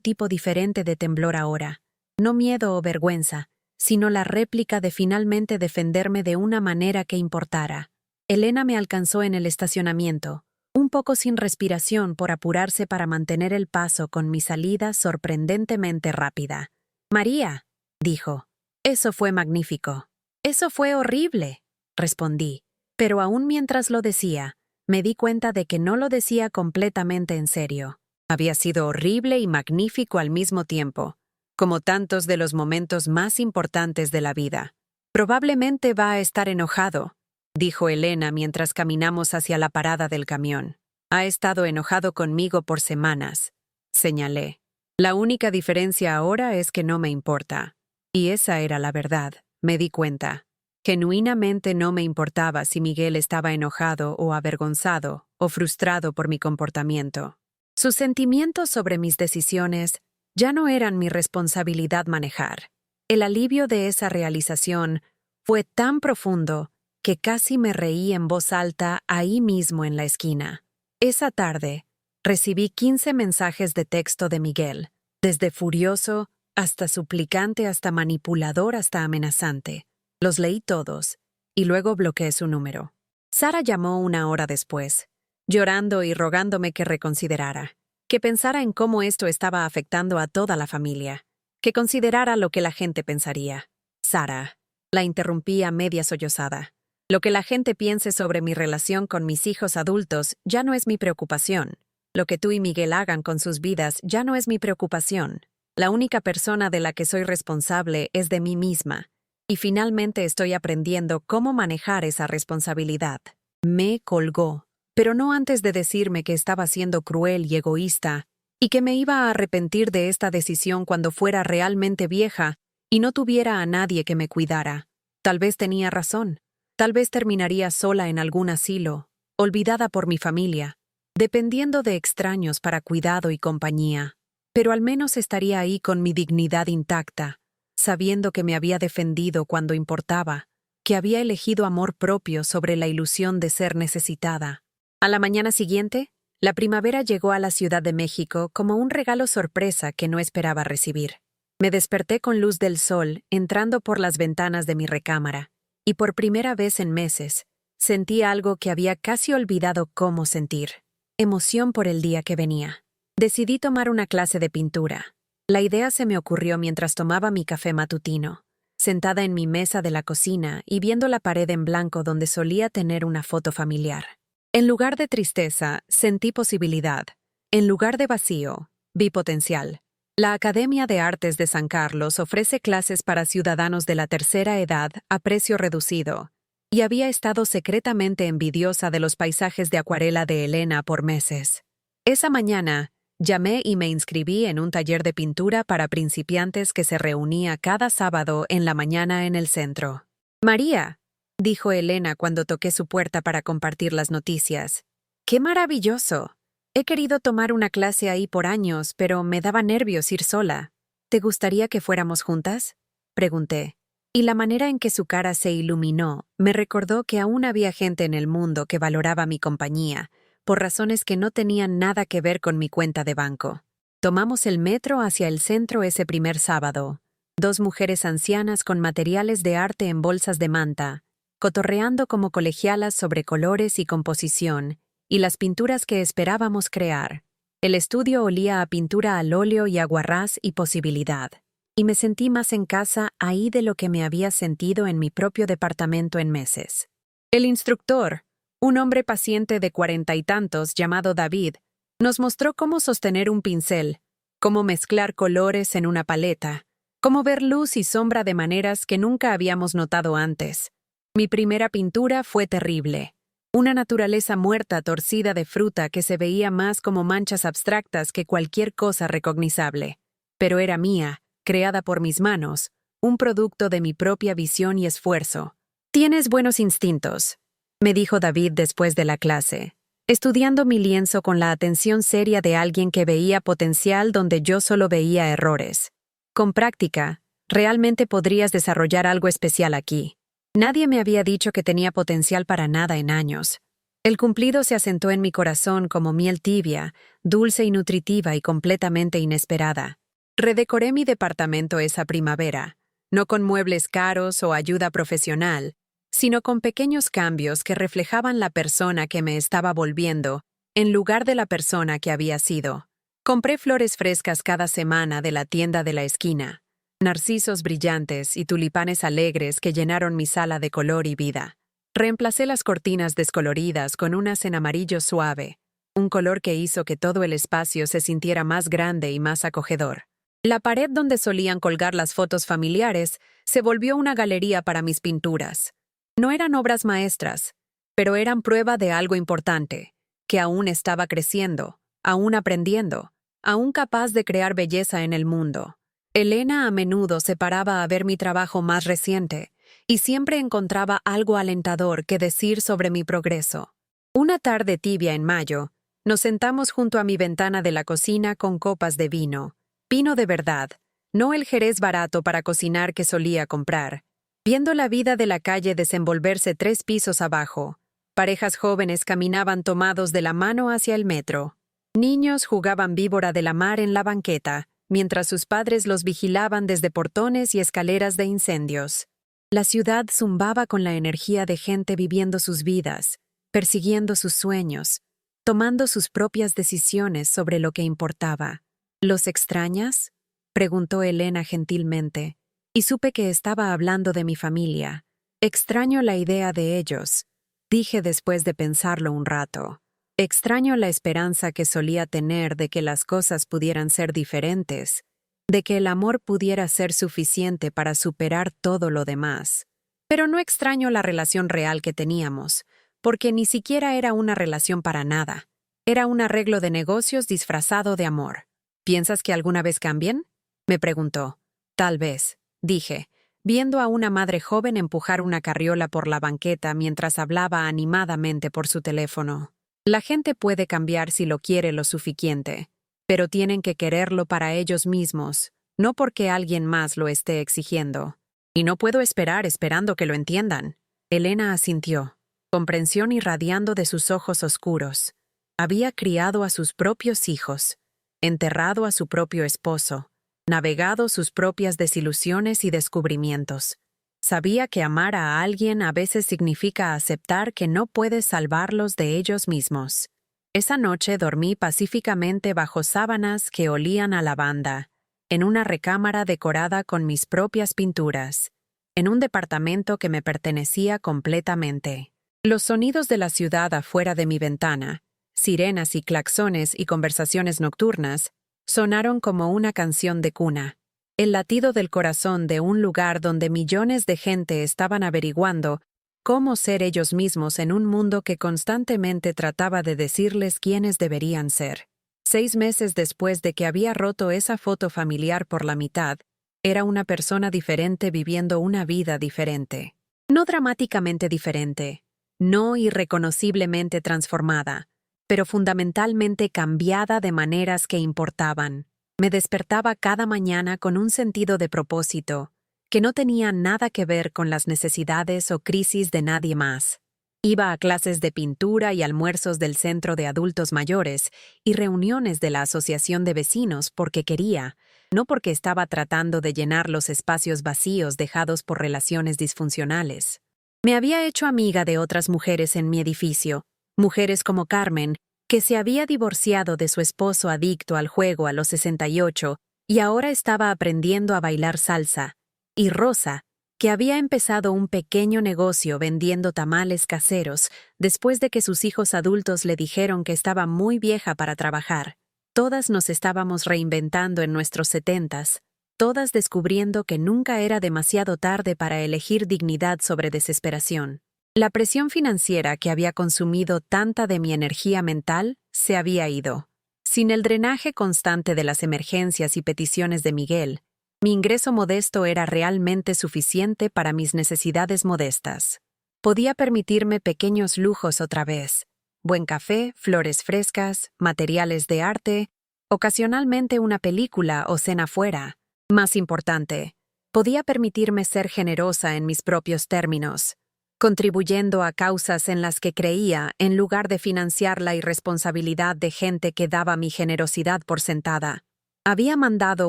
tipo diferente de temblor ahora. No miedo o vergüenza, sino la réplica de finalmente defenderme de una manera que importara. Elena me alcanzó en el estacionamiento, un poco sin respiración por apurarse para mantener el paso con mi salida sorprendentemente rápida. «María», dijo, «eso fue magnífico». «Eso fue horrible», respondí, pero aún mientras lo decía, me di cuenta de que no lo decía completamente en serio. Había sido horrible y magnífico al mismo tiempo, como tantos de los momentos más importantes de la vida. «Probablemente va a estar enojado», dijo Elena mientras caminamos hacia la parada del camión. «Ha estado enojado conmigo por semanas», señalé. «La única diferencia ahora es que no me importa». Y esa era la verdad, me di cuenta. Genuinamente no me importaba si Miguel estaba enojado o avergonzado o frustrado por mi comportamiento. Sus sentimientos sobre mis decisiones ya no eran mi responsabilidad manejar. El alivio de esa realización fue tan profundo que casi me reí en voz alta ahí mismo en la esquina. Esa tarde, recibí 15 mensajes de texto de Miguel, desde furioso hasta suplicante hasta manipulador hasta amenazante. Los leí todos, y luego bloqueé su número. Sara llamó una hora después, llorando y rogándome que reconsiderara, que pensara en cómo esto estaba afectando a toda la familia, que considerara lo que la gente pensaría. «Sara», la interrumpí a media sollozada. «Lo que la gente piense sobre mi relación con mis hijos adultos ya no es mi preocupación. Lo que tú y Miguel hagan con sus vidas ya no es mi preocupación. La única persona de la que soy responsable es de mí misma. Y finalmente estoy aprendiendo cómo manejar esa responsabilidad». Me colgó, pero no antes de decirme que estaba siendo cruel y egoísta, y que me iba a arrepentir de esta decisión cuando fuera realmente vieja y no tuviera a nadie que me cuidara. Tal vez tenía razón. Tal vez terminaría sola en algún asilo, olvidada por mi familia, dependiendo de extraños para cuidado y compañía. Pero al menos estaría ahí con mi dignidad intacta, sabiendo que me había defendido cuando importaba, que había elegido amor propio sobre la ilusión de ser necesitada. A la mañana siguiente, la primavera llegó a la Ciudad de México como un regalo sorpresa que no esperaba recibir. Me desperté con luz del sol entrando por las ventanas de mi recámara, y por primera vez en meses, sentí algo que había casi olvidado cómo sentir: emoción por el día que venía. Decidí tomar una clase de pintura. La idea se me ocurrió mientras tomaba mi café matutino, sentada en mi mesa de la cocina y viendo la pared en blanco donde solía tener una foto familiar. En lugar de tristeza, sentí posibilidad. En lugar de vacío, vi potencial. La Academia de Artes de San Carlos ofrece clases para ciudadanos de la tercera edad a precio reducido, y había estado secretamente envidiosa de los paisajes de acuarela de Elena por meses. Esa mañana, llamé y me inscribí en un taller de pintura para principiantes que se reunía cada sábado en la mañana en el centro. «María», dijo Elena cuando toqué su puerta para compartir las noticias. «¡Qué maravilloso! He querido tomar una clase ahí por años, pero me daba nervios ir sola. ¿Te gustaría que fuéramos juntas?», pregunté. Y la manera en que su cara se iluminó me recordó que aún había gente en el mundo que valoraba mi compañía, por razones que no tenían nada que ver con mi cuenta de banco. Tomamos el metro hacia el centro ese primer sábado. 2 mujeres ancianas con materiales de arte en bolsas de manta, cotorreando como colegialas sobre colores y composición, y las pinturas que esperábamos crear. El estudio olía a pintura al óleo y aguarrás y posibilidad, y me sentí más en casa ahí de lo que me había sentido en mi propio departamento en meses. El instructor, un hombre paciente de 40 y tantos llamado David, nos mostró cómo sostener un pincel, cómo mezclar colores en una paleta, cómo ver luz y sombra de maneras que nunca habíamos notado antes. Mi primera pintura fue terrible. Una naturaleza muerta torcida de fruta que se veía más como manchas abstractas que cualquier cosa recognizable. Pero era mía, creada por mis manos, un producto de mi propia visión y esfuerzo. «Tienes buenos instintos», me dijo David después de la clase, estudiando mi lienzo con la atención seria de alguien que veía potencial donde yo solo veía errores. «Con práctica, realmente podrías desarrollar algo especial aquí». Nadie me había dicho que tenía potencial para nada en años. El cumplido se asentó en mi corazón como miel tibia, dulce y nutritiva y completamente inesperada. Redecoré mi departamento esa primavera, no con muebles caros o ayuda profesional, sino con pequeños cambios que reflejaban la persona que me estaba volviendo, en lugar de la persona que había sido. Compré flores frescas cada semana de la tienda de la esquina, narcisos brillantes y tulipanes alegres que llenaron mi sala de color y vida. Reemplacé las cortinas descoloridas con unas en amarillo suave, un color que hizo que todo el espacio se sintiera más grande y más acogedor. La pared donde solían colgar las fotos familiares se volvió una galería para mis pinturas. No eran obras maestras, pero eran prueba de algo importante, que aún estaba creciendo, aún aprendiendo, aún capaz de crear belleza en el mundo. Elena a menudo se paraba a ver mi trabajo más reciente y siempre encontraba algo alentador que decir sobre mi progreso. Una tarde tibia en mayo, nos sentamos junto a mi ventana de la cocina con copas de vino de verdad, no el jerez barato para cocinar que solía comprar, viendo la vida de la calle desenvolverse 3 pisos abajo. Parejas jóvenes caminaban tomados de la mano hacia el metro. Niños jugaban víbora de la mar en la banqueta, mientras sus padres los vigilaban desde portones y escaleras de incendios. La ciudad zumbaba con la energía de gente viviendo sus vidas, persiguiendo sus sueños, tomando sus propias decisiones sobre lo que importaba. ¿Los extrañas?, preguntó Elena gentilmente, y supe que estaba hablando de mi familia. Extraño la idea de ellos, dije después de pensarlo un rato. Extraño la esperanza que solía tener de que las cosas pudieran ser diferentes, de que el amor pudiera ser suficiente para superar todo lo demás. Pero no extraño la relación real que teníamos, porque ni siquiera era una relación para nada. Era un arreglo de negocios disfrazado de amor. ¿Piensas que alguna vez cambien?, me preguntó. Tal vez, dije, viendo a una madre joven empujar una carriola por la banqueta mientras hablaba animadamente por su teléfono. La gente puede cambiar si lo quiere lo suficiente, pero tienen que quererlo para ellos mismos, no porque alguien más lo esté exigiendo. Y no puedo esperar esperando que lo entiendan. Elena asintió, comprensión irradiando de sus ojos oscuros. Había criado a sus propios hijos, enterrado a su propio esposo, navegado sus propias desilusiones y descubrimientos. Sabía que amar a alguien a veces significa aceptar que no puedes salvarlos de ellos mismos. Esa noche dormí pacíficamente bajo sábanas que olían a lavanda, en una recámara decorada con mis propias pinturas, en un departamento que me pertenecía completamente. Los sonidos de la ciudad afuera de mi ventana, sirenas y claxones y conversaciones nocturnas, Sonaron como una canción de cuna. El latido del corazón de un lugar donde millones de gente estaban averiguando cómo ser ellos mismos en un mundo que constantemente trataba de decirles quiénes deberían ser. 6 meses después de que había roto esa foto familiar por la mitad, era una persona diferente viviendo una vida diferente. No dramáticamente diferente, no irreconociblemente transformada, pero fundamentalmente cambiada de maneras que importaban. Me despertaba cada mañana con un sentido de propósito, que no tenía nada que ver con las necesidades o crisis de nadie más. Iba a clases de pintura y almuerzos del Centro de Adultos Mayores y reuniones de la Asociación de Vecinos porque quería, no porque estaba tratando de llenar los espacios vacíos dejados por relaciones disfuncionales. Me había hecho amiga de otras mujeres en mi edificio, mujeres como Carmen, que se había divorciado de su esposo adicto al juego a los 68 y ahora estaba aprendiendo a bailar salsa, y Rosa, que había empezado un pequeño negocio vendiendo tamales caseros después de que sus hijos adultos le dijeron que estaba muy vieja para trabajar. Todas nos estábamos reinventando en nuestros 70s, todas descubriendo que nunca era demasiado tarde para elegir dignidad sobre desesperación. La presión financiera que había consumido tanta de mi energía mental se había ido. Sin el drenaje constante de las emergencias y peticiones de Miguel, mi ingreso modesto era realmente suficiente para mis necesidades modestas. Podía permitirme pequeños lujos otra vez: buen café, flores frescas, materiales de arte, ocasionalmente una película o cena fuera. Más importante, podía permitirme ser generosa en mis propios términos, contribuyendo a causas en las que creía en lugar de financiar la irresponsabilidad de gente que daba mi generosidad por sentada. Había mandado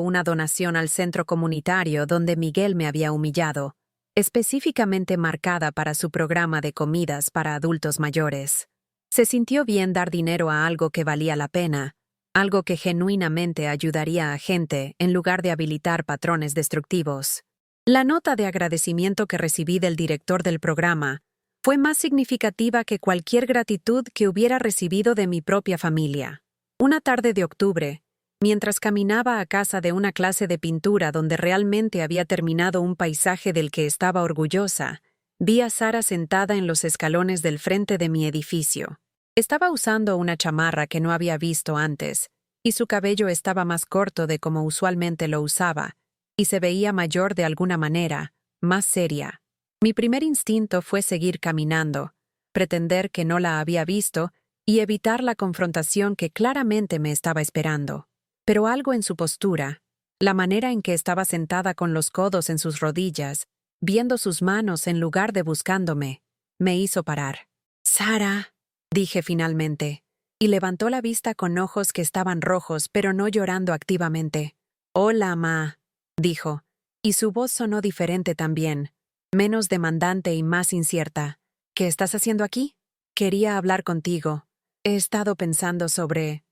una donación al centro comunitario donde Miguel me había humillado, específicamente marcada para su programa de comidas para adultos mayores. Se sintió bien dar dinero a algo que valía la pena, algo que genuinamente ayudaría a gente en lugar de habilitar patrones destructivos. La nota de agradecimiento que recibí del director del programa fue más significativa que cualquier gratitud que hubiera recibido de mi propia familia. Una tarde de octubre, mientras caminaba a casa de una clase de pintura donde realmente había terminado un paisaje del que estaba orgullosa, vi a Sara sentada en los escalones del frente de mi edificio. Estaba usando una chamarra que no había visto antes, y su cabello estaba más corto de como usualmente lo usaba, y se veía mayor de alguna manera, más seria. Mi primer instinto fue seguir caminando, pretender que no la había visto y evitar la confrontación que claramente me estaba esperando. Pero algo en su postura, la manera en que estaba sentada con los codos en sus rodillas, viendo sus manos en lugar de buscándome, me hizo parar. «Sara», dije finalmente, y levantó la vista con ojos que estaban rojos pero no llorando activamente. «Hola, ma», dijo, y su voz sonó diferente también, menos demandante y más incierta. «¿Qué estás haciendo aquí?» «Quería hablar contigo. He estado pensando sobre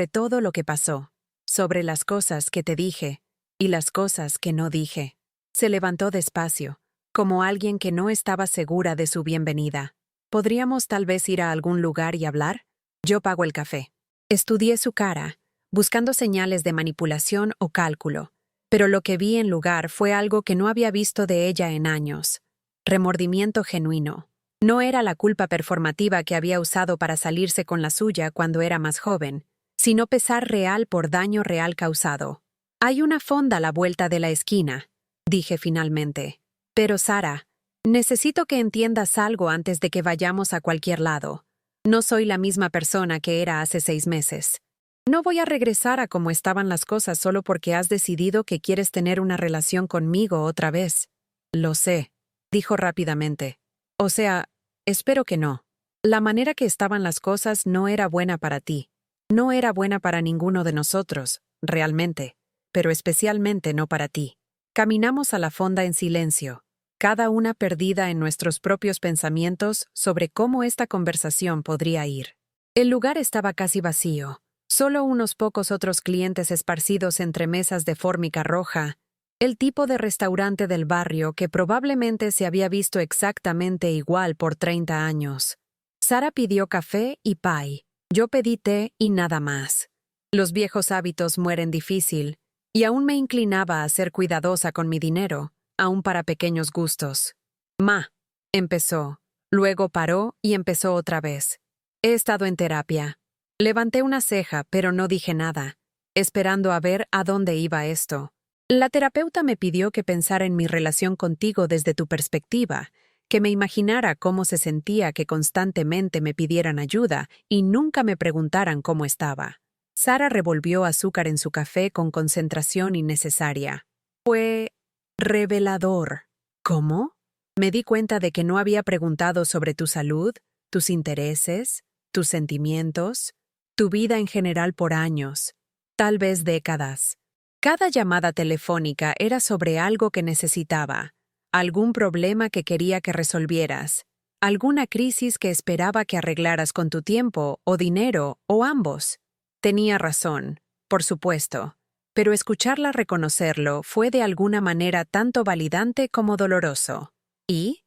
todo lo que pasó, sobre las cosas que te dije y las cosas que no dije». Se levantó despacio, como alguien que no estaba segura de su bienvenida. «¿Podríamos tal vez ir a algún lugar y hablar? Yo pago el café». Estudié su cara, buscando señales de manipulación o cálculo, pero lo que vi en lugar fue algo que no había visto de ella en años: remordimiento genuino. No era la culpa performativa que había usado para salirse con la suya cuando era más joven, sino pesar real por daño real causado. «Hay una fonda a la vuelta de la esquina», dije finalmente. «Pero Sara, necesito que entiendas algo antes de que vayamos a cualquier lado. No soy la misma persona que era hace 6 meses. No voy a regresar a cómo estaban las cosas solo porque has decidido que quieres tener una relación conmigo otra vez». «Lo sé», dijo rápidamente. «O sea, espero que no. La manera que estaban las cosas no era buena para ti. No era buena para ninguno de nosotros, realmente, pero especialmente no para ti». Caminamos a la fonda en silencio, cada una perdida en nuestros propios pensamientos sobre cómo esta conversación podría ir. El lugar estaba casi vacío, solo unos pocos otros clientes esparcidos entre mesas de fórmica roja, el tipo de restaurante del barrio que probablemente se había visto exactamente igual por 30 años. Sara pidió café y pie, yo pedí té y nada más. Los viejos hábitos mueren difícil, y aún me inclinaba a ser cuidadosa con mi dinero, aún para pequeños gustos. Ma, empezó. Luego paró y empezó otra vez. He estado en terapia. Levanté una ceja, pero no dije nada, esperando a ver a dónde iba esto. La terapeuta me pidió que pensara en mi relación contigo desde tu perspectiva, que me imaginara cómo se sentía que constantemente me pidieran ayuda y nunca me preguntaran cómo estaba. Sara revolvió azúcar en su café con concentración innecesaria. Fue revelador. ¿Cómo? Me di cuenta de que no había preguntado sobre tu salud, tus intereses, tus sentimientos, tu vida en general por años, tal vez décadas. Cada llamada telefónica era sobre algo que necesitaba, algún problema que quería que resolvieras, alguna crisis que esperaba que arreglaras con tu tiempo o dinero o ambos. Tenía razón, por supuesto, pero escucharla reconocerlo fue de alguna manera tanto validante como doloroso. Y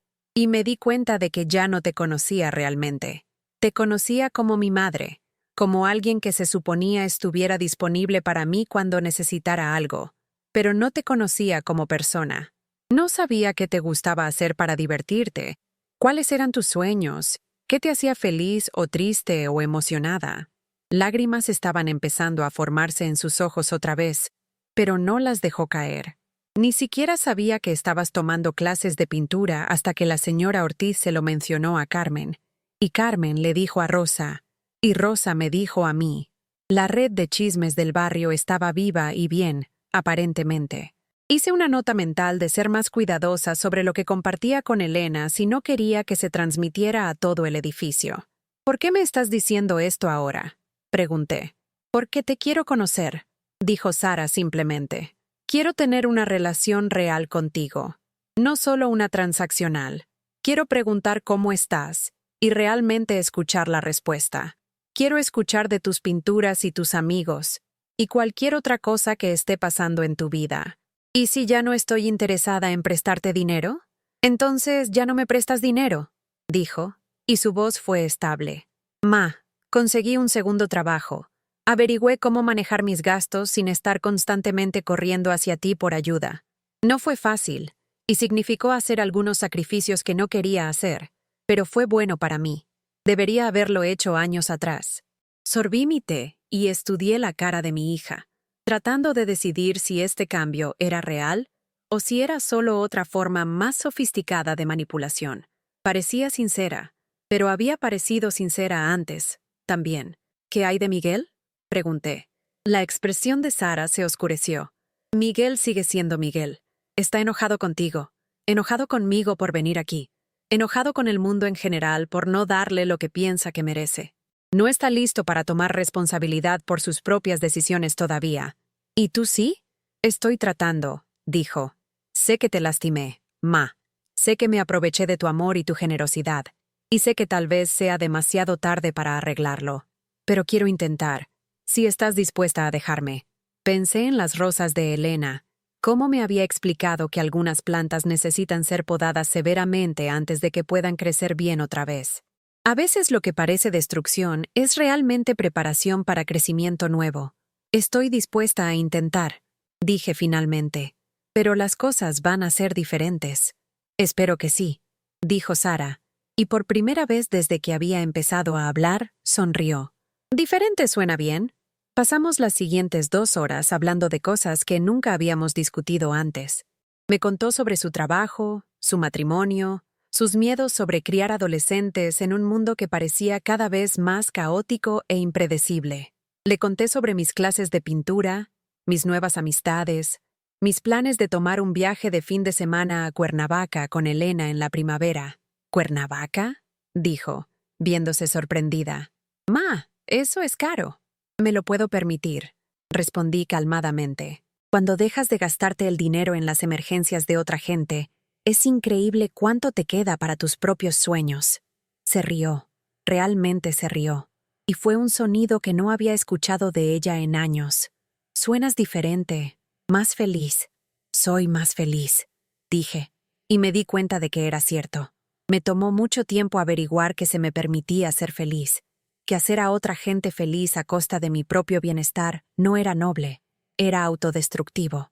me di cuenta de que ya no te conocía realmente. Te conocía como mi madre, como alguien que se suponía estuviera disponible para mí cuando necesitara algo, pero no te conocía como persona. No sabía qué te gustaba hacer para divertirte, cuáles eran tus sueños, qué te hacía feliz o triste o emocionada. Lágrimas estaban empezando a formarse en sus ojos otra vez, pero no las dejó caer. Ni siquiera sabía que estabas tomando clases de pintura hasta que la señora Ortiz se lo mencionó a Carmen, y Carmen le dijo a Rosa, y Rosa me dijo a mí. La red de chismes del barrio estaba viva y bien, aparentemente. Hice una nota mental de ser más cuidadosa sobre lo que compartía con Elena si no quería que se transmitiera a todo el edificio. ¿Por qué me estás diciendo esto ahora?, pregunté. Porque te quiero conocer, dijo Sara simplemente. Quiero tener una relación real contigo, no solo una transaccional. Quiero preguntar cómo estás y realmente escuchar la respuesta. Quiero escuchar de tus pinturas y tus amigos, y cualquier otra cosa que esté pasando en tu vida. ¿Y si ya no estoy interesada en prestarte dinero? Entonces ya no me prestas dinero, dijo, y su voz fue estable. Ma, conseguí un segundo trabajo. Averigüé cómo manejar mis gastos sin estar constantemente corriendo hacia ti por ayuda. No fue fácil, y significó hacer algunos sacrificios que no quería hacer, pero fue bueno para mí. Debería haberlo hecho años atrás. Sorbí mi té y estudié la cara de mi hija, tratando de decidir si este cambio era real o si era solo otra forma más sofisticada de manipulación. Parecía sincera, pero había parecido sincera antes, también. ¿Qué hay de Miguel?, pregunté. La expresión de Sara se oscureció. Miguel sigue siendo Miguel. Está enojado contigo, enojado conmigo por venir aquí, enojado con el mundo en general por no darle lo que piensa que merece. No está listo para tomar responsabilidad por sus propias decisiones todavía. ¿Y tú sí? Estoy tratando, dijo. Sé que te lastimé, Ma. Sé que me aproveché de tu amor y tu generosidad, y sé que tal vez sea demasiado tarde para arreglarlo. Pero quiero intentar. Si estás dispuesta a dejarme. Pensé en las rosas de Elena, cómo me había explicado que algunas plantas necesitan ser podadas severamente antes de que puedan crecer bien otra vez. A veces lo que parece destrucción es realmente preparación para crecimiento nuevo. Estoy dispuesta a intentar, dije finalmente, pero las cosas van a ser diferentes. Espero que sí, dijo Sara, y por primera vez desde que había empezado a hablar, sonrió. ¿Diferente suena bien? Pasamos las siguientes 2 horas hablando de cosas que nunca habíamos discutido antes. Me contó sobre su trabajo, su matrimonio, sus miedos sobre criar adolescentes en un mundo que parecía cada vez más caótico e impredecible. Le conté sobre mis clases de pintura, mis nuevas amistades, mis planes de tomar un viaje de fin de semana a Cuernavaca con Elena en la primavera. ¿Cuernavaca?, dijo, viéndose sorprendida. Ma, eso es caro. Me lo puedo permitir, respondí calmadamente. Cuando dejas de gastarte el dinero en las emergencias de otra gente, es increíble cuánto te queda para tus propios sueños. Se rió, realmente se rió, y fue un sonido que no había escuchado de ella en años. Suenas diferente, más feliz. Soy más feliz, dije, y me di cuenta de que era cierto. Me tomó mucho tiempo averiguar que se me permitía ser feliz. que hacer a otra gente feliz a costa de mi propio bienestar no era noble, era autodestructivo.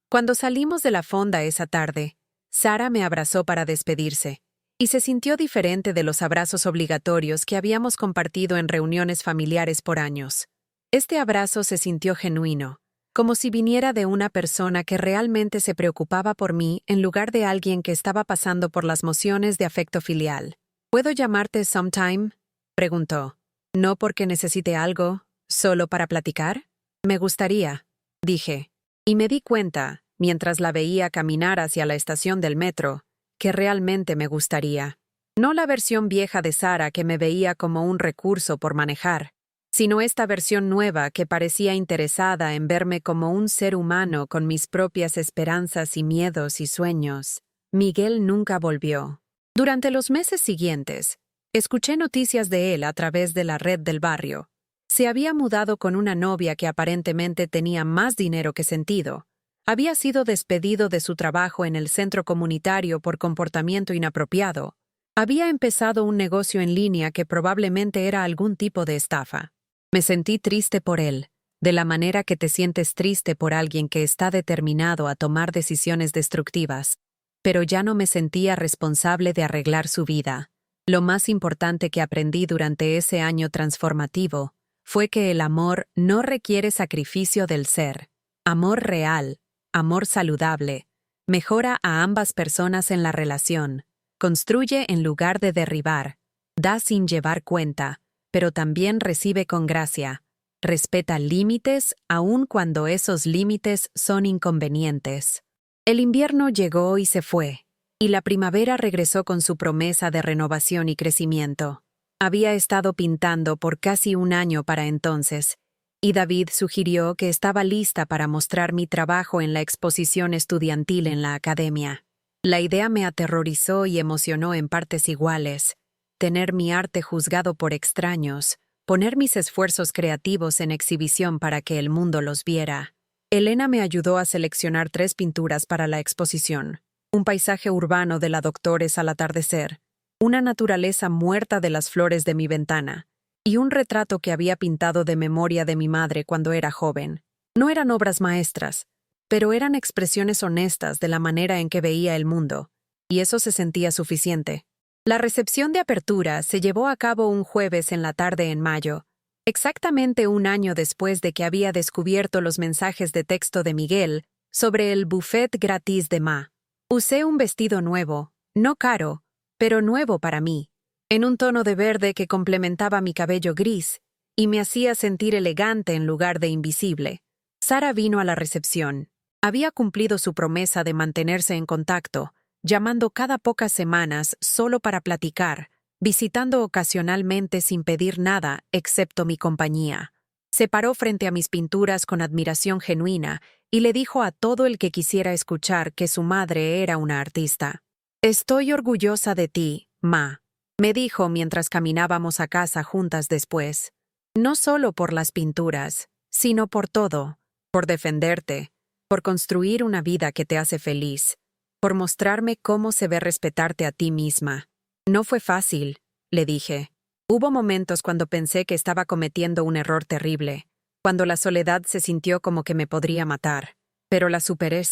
Cuando salimos de la fonda esa tarde, Sara me abrazó para despedirse, y se sintió diferente de los abrazos obligatorios que habíamos compartido en reuniones familiares por años. Este abrazo se sintió genuino, como si viniera de una persona que realmente se preocupaba por mí en lugar de alguien que estaba pasando por las mociones de afecto filial. ¿Puedo llamarte sometime?, preguntó. No porque necesite algo, solo para platicar. Me gustaría, dije. Y me di cuenta, mientras la veía caminar hacia la estación del metro, que realmente me gustaría. No la versión vieja de Sara que me veía como un recurso por manejar, sino esta versión nueva que parecía interesada en verme como un ser humano con mis propias esperanzas y miedos y sueños. Miguel nunca volvió. Durante los meses siguientes, escuché noticias de él a través de la red del barrio. Se había mudado con una novia que aparentemente tenía más dinero que sentido. Había sido despedido de su trabajo en el centro comunitario por comportamiento inapropiado. Había empezado un negocio en línea que probablemente era algún tipo de estafa. Me sentí triste por él, de la manera que te sientes triste por alguien que está determinado a tomar decisiones destructivas. Pero ya no me sentía responsable de arreglar su vida. Lo más importante que aprendí durante ese año transformativo fue que el amor no requiere sacrificio del ser. Amor real, amor saludable, mejora a ambas personas en la relación, construye en lugar de derribar, da sin llevar cuenta, pero también recibe con gracia, respeta límites aun cuando esos límites son inconvenientes. El invierno llegó y se fue, y la primavera regresó con su promesa de renovación y crecimiento. Había estado pintando por casi un año para entonces, y David sugirió que estaba lista para mostrar mi trabajo en la exposición estudiantil en la academia. La idea me aterrorizó y emocionó en partes iguales. Tener mi arte juzgado por extraños, poner mis esfuerzos creativos en exhibición para que el mundo los viera. Elena me ayudó a seleccionar 3 pinturas para la exposición. Un paisaje urbano de la Doctores al atardecer, una naturaleza muerta de las flores de mi ventana, y un retrato que había pintado de memoria de mi madre cuando era joven. No eran obras maestras, pero eran expresiones honestas de la manera en que veía el mundo, y eso se sentía suficiente. La recepción de apertura se llevó a cabo un jueves en la tarde en mayo, exactamente un año después de que había descubierto los mensajes de texto de Miguel sobre el buffet gratis de Ma. Usé un vestido nuevo, no caro, pero nuevo para mí, en un tono de verde que complementaba mi cabello gris y me hacía sentir elegante en lugar de invisible. Sara vino a la recepción. Había cumplido su promesa de mantenerse en contacto, llamando cada pocas semanas solo para platicar, visitando ocasionalmente sin pedir nada excepto mi compañía. Se paró frente a mis pinturas con admiración genuina y le dijo a todo el que quisiera escuchar que su madre era una artista. «Estoy orgullosa de ti, Ma», me dijo mientras caminábamos a casa juntas después. No solo por las pinturas, sino por todo, por defenderte, por construir una vida que te hace feliz, por mostrarme cómo se ve respetarte a ti misma. No fue fácil, le dije. Hubo momentos cuando pensé que estaba cometiendo un error terrible, cuando la soledad se sintió como que me podría matar. Pero la superé.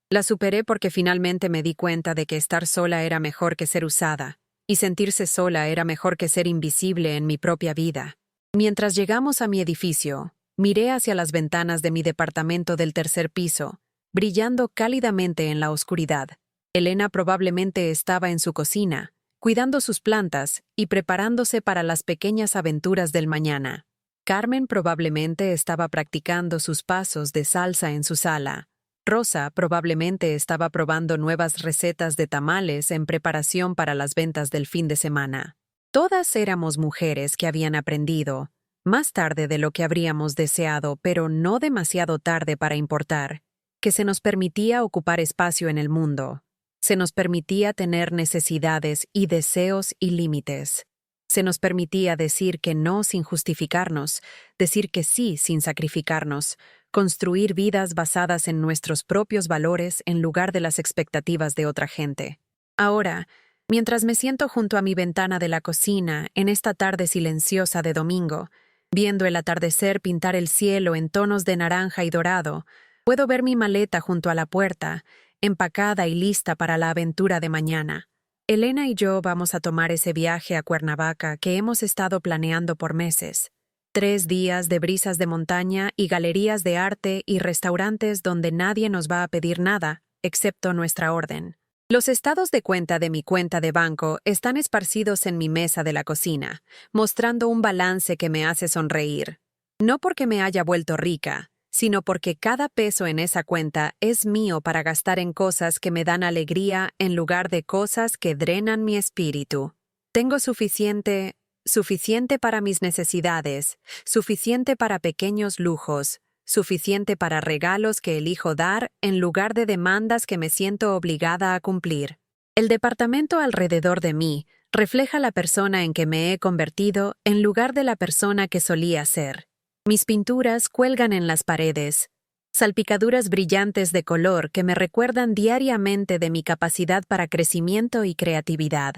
La superé porque finalmente me di cuenta de que estar sola era mejor que ser usada, y sentirse sola era mejor que ser invisible en mi propia vida. Mientras llegamos a mi edificio, miré hacia las ventanas de mi departamento del 3er piso, brillando cálidamente en la oscuridad. Elena probablemente estaba en su cocina, cuidando sus plantas y preparándose para las pequeñas aventuras del mañana. Carmen probablemente estaba practicando sus pasos de salsa en su sala. Rosa probablemente estaba probando nuevas recetas de tamales en preparación para las ventas del fin de semana. Todas éramos mujeres que habían aprendido, más tarde de lo que habríamos deseado, pero no demasiado tarde para importar, que se nos permitía ocupar espacio en el mundo. Se nos permitía tener necesidades y deseos y límites. Se nos permitía decir que no sin justificarnos, decir que sí sin sacrificarnos, construir vidas basadas en nuestros propios valores en lugar de las expectativas de otra gente. Ahora, mientras me siento junto a mi ventana de la cocina en esta tarde silenciosa de domingo, viendo el atardecer pintar el cielo en tonos de naranja y dorado, puedo ver mi maleta junto a la puerta, empacada y lista para la aventura de mañana. Elena y yo vamos a tomar ese viaje a Cuernavaca que hemos estado planeando por meses. 3 días de brisas de montaña y galerías de arte y restaurantes donde nadie nos va a pedir nada, excepto nuestra orden. Los estados de cuenta de mi cuenta de banco están esparcidos en mi mesa de la cocina, mostrando un balance que me hace sonreír. No porque me haya vuelto rica, sino porque cada peso en esa cuenta es mío para gastar en cosas que me dan alegría en lugar de cosas que drenan mi espíritu. Tengo suficiente para mis necesidades, suficiente para pequeños lujos, suficiente para regalos que elijo dar en lugar de demandas que me siento obligada a cumplir. El departamento alrededor de mí refleja la persona en que me he convertido en lugar de la persona que solía ser. Mis pinturas cuelgan en las paredes, salpicaduras brillantes de color que me recuerdan diariamente de mi capacidad para crecimiento y creatividad.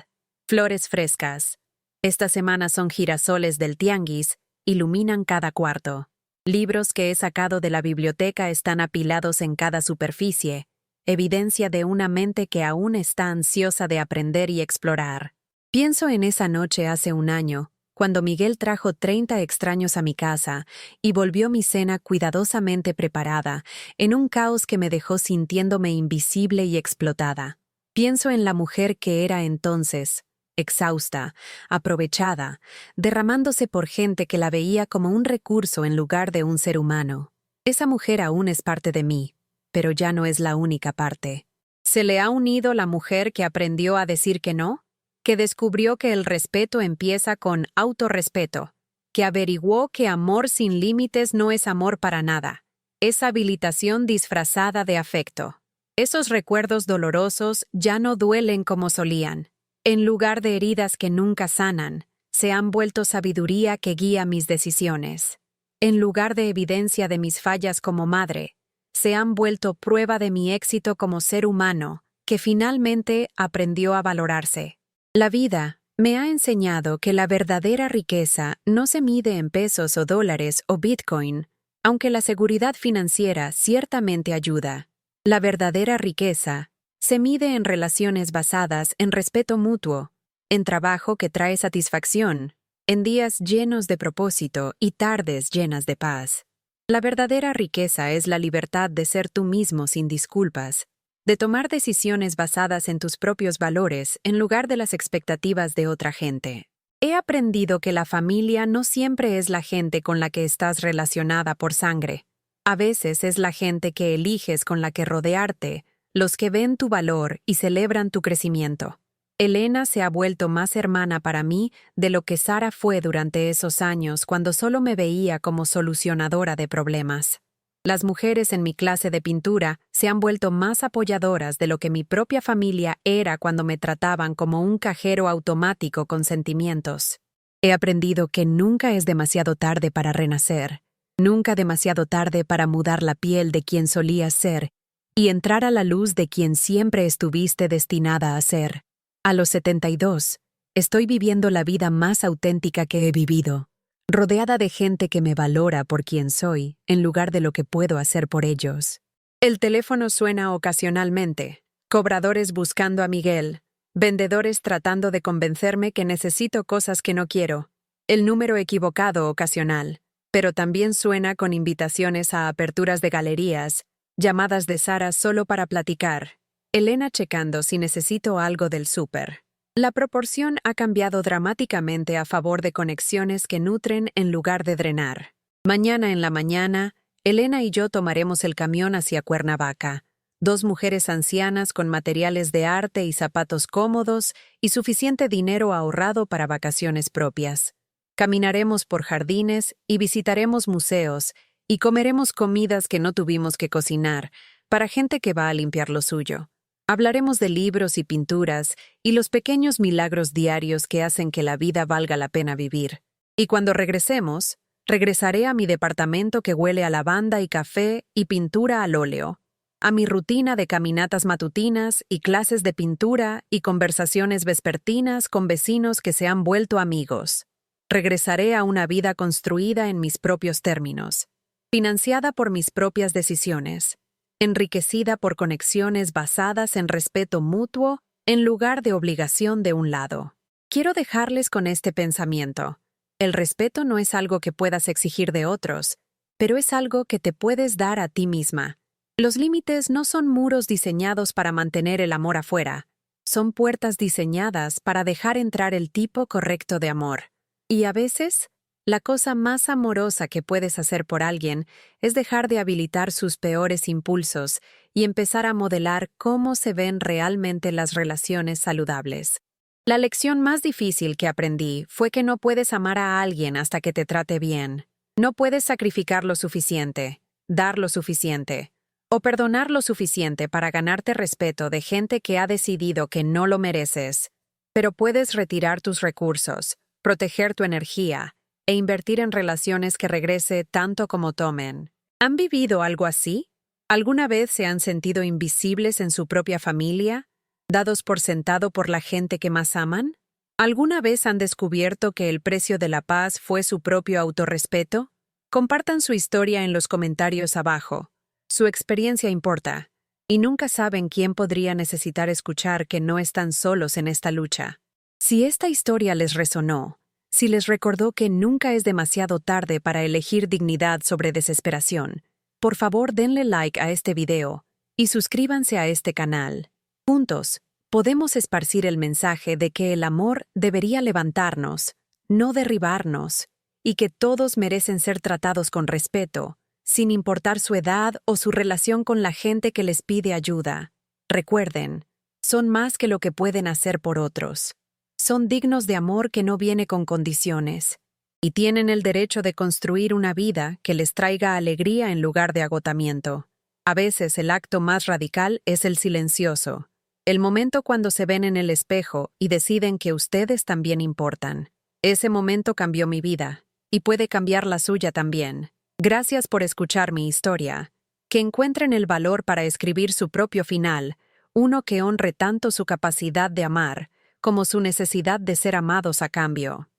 Flores frescas. Esta semana son girasoles del tianguis, iluminan cada cuarto. Libros que he sacado de la biblioteca están apilados en cada superficie, evidencia de una mente que aún está ansiosa de aprender y explorar. Pienso en esa noche hace un año, cuando Miguel trajo 30 extraños a mi casa y volvió mi cena cuidadosamente preparada, en un caos que me dejó sintiéndome invisible y explotada. Pienso en la mujer que era entonces, exhausta, aprovechada, derramándose por gente que la veía como un recurso en lugar de un ser humano. Esa mujer aún es parte de mí, pero ya no es la única parte. ¿Se le ha unido la mujer que aprendió a decir que no? Que descubrió que el respeto empieza con autorrespeto, que averiguó que amor sin límites no es amor para nada, es habilitación disfrazada de afecto. Esos recuerdos dolorosos ya no duelen como solían. En lugar de heridas que nunca sanan, se han vuelto sabiduría que guía mis decisiones. En lugar de evidencia de mis fallas como madre, se han vuelto prueba de mi éxito como ser humano, que finalmente aprendió a valorarse. La vida me ha enseñado que la verdadera riqueza no se mide en pesos o dólares o Bitcoin, aunque la seguridad financiera ciertamente ayuda. La verdadera riqueza se mide en relaciones basadas en respeto mutuo, en trabajo que trae satisfacción, en días llenos de propósito y tardes llenas de paz. La verdadera riqueza es la libertad de ser tú mismo sin disculpas, de tomar decisiones basadas en tus propios valores en lugar de las expectativas de otra gente. He aprendido que la familia no siempre es la gente con la que estás relacionada por sangre. A veces es la gente que eliges con la que rodearte, los que ven tu valor y celebran tu crecimiento. Elena se ha vuelto más hermana para mí de lo que Sara fue durante esos años cuando solo me veía como solucionadora de problemas. Las mujeres en mi clase de pintura se han vuelto más apoyadoras de lo que mi propia familia era cuando me trataban como un cajero automático con sentimientos. He aprendido que nunca es demasiado tarde para renacer, nunca demasiado tarde para mudar la piel de quien solías ser y entrar a la luz de quien siempre estuviste destinada a ser. A los 72, estoy viviendo la vida más auténtica que he vivido, rodeada de gente que me valora por quien soy, en lugar de lo que puedo hacer por ellos. El teléfono suena ocasionalmente, cobradores buscando a Miguel, vendedores tratando de convencerme que necesito cosas que no quiero, el número equivocado ocasional, pero también suena con invitaciones a aperturas de galerías, llamadas de Sara solo para platicar, Elena checando si necesito algo del súper. La proporción ha cambiado dramáticamente a favor de conexiones que nutren en lugar de drenar. Mañana en la mañana, Elena y yo tomaremos el camión hacia Cuernavaca, 2 mujeres ancianas con materiales de arte y zapatos cómodos y suficiente dinero ahorrado para vacaciones propias. Caminaremos por jardines y visitaremos museos y comeremos comidas que no tuvimos que cocinar, para gente que va a limpiar lo suyo. Hablaremos de libros y pinturas y los pequeños milagros diarios que hacen que la vida valga la pena vivir. Y cuando regresemos, regresaré a mi departamento que huele a lavanda y café y pintura al óleo. a mi rutina de caminatas matutinas y clases de pintura y conversaciones vespertinas con vecinos que se han vuelto amigos. Regresaré a una vida construida en mis propios términos, financiada por mis propias decisiones, enriquecida por conexiones basadas en respeto mutuo en lugar de obligación de un lado. Quiero dejarles con este pensamiento. El respeto no es algo que puedas exigir de otros, pero es algo que te puedes dar a ti misma. Los límites no son muros diseñados para mantener el amor afuera, son puertas diseñadas para dejar entrar el tipo correcto de amor. Y a veces, la cosa más amorosa que puedes hacer por alguien es dejar de habilitar sus peores impulsos y empezar a modelar cómo se ven realmente las relaciones saludables. La lección más difícil que aprendí fue que no puedes amar a alguien hasta que te trate bien. No puedes sacrificar lo suficiente, dar lo suficiente, o perdonar lo suficiente para ganarte respeto de gente que ha decidido que no lo mereces. Pero puedes retirar tus recursos, proteger tu energía e invertir en relaciones que regrese tanto como tomen. ¿Han vivido algo así? ¿Alguna vez se han sentido invisibles en su propia familia? ¿Dados por sentado por la gente que más aman? ¿Alguna vez han descubierto que el precio de la paz fue su propio autorrespeto? Compartan su historia en los comentarios abajo. Su experiencia importa, y nunca saben quién podría necesitar escuchar que no están solos en esta lucha. Si esta historia les resonó, si les recordó que nunca es demasiado tarde para elegir dignidad sobre desesperación, por favor denle like a este video y suscríbanse a este canal. Juntos, podemos esparcir el mensaje de que el amor debería levantarnos, no derribarnos, y que todos merecen ser tratados con respeto, sin importar su edad o su relación con la gente que les pide ayuda. Recuerden, son más que lo que pueden hacer por otros. Son dignos de amor que no viene con condiciones, y tienen el derecho de construir una vida que les traiga alegría en lugar de agotamiento. A veces el acto más radical es el silencioso, el momento cuando se ven en el espejo y deciden que ustedes también importan. Ese momento cambió mi vida, y puede cambiar la suya también. Gracias por escuchar mi historia. Que encuentren el valor para escribir su propio final, uno que honre tanto su capacidad de amar como su necesidad de ser amados a cambio.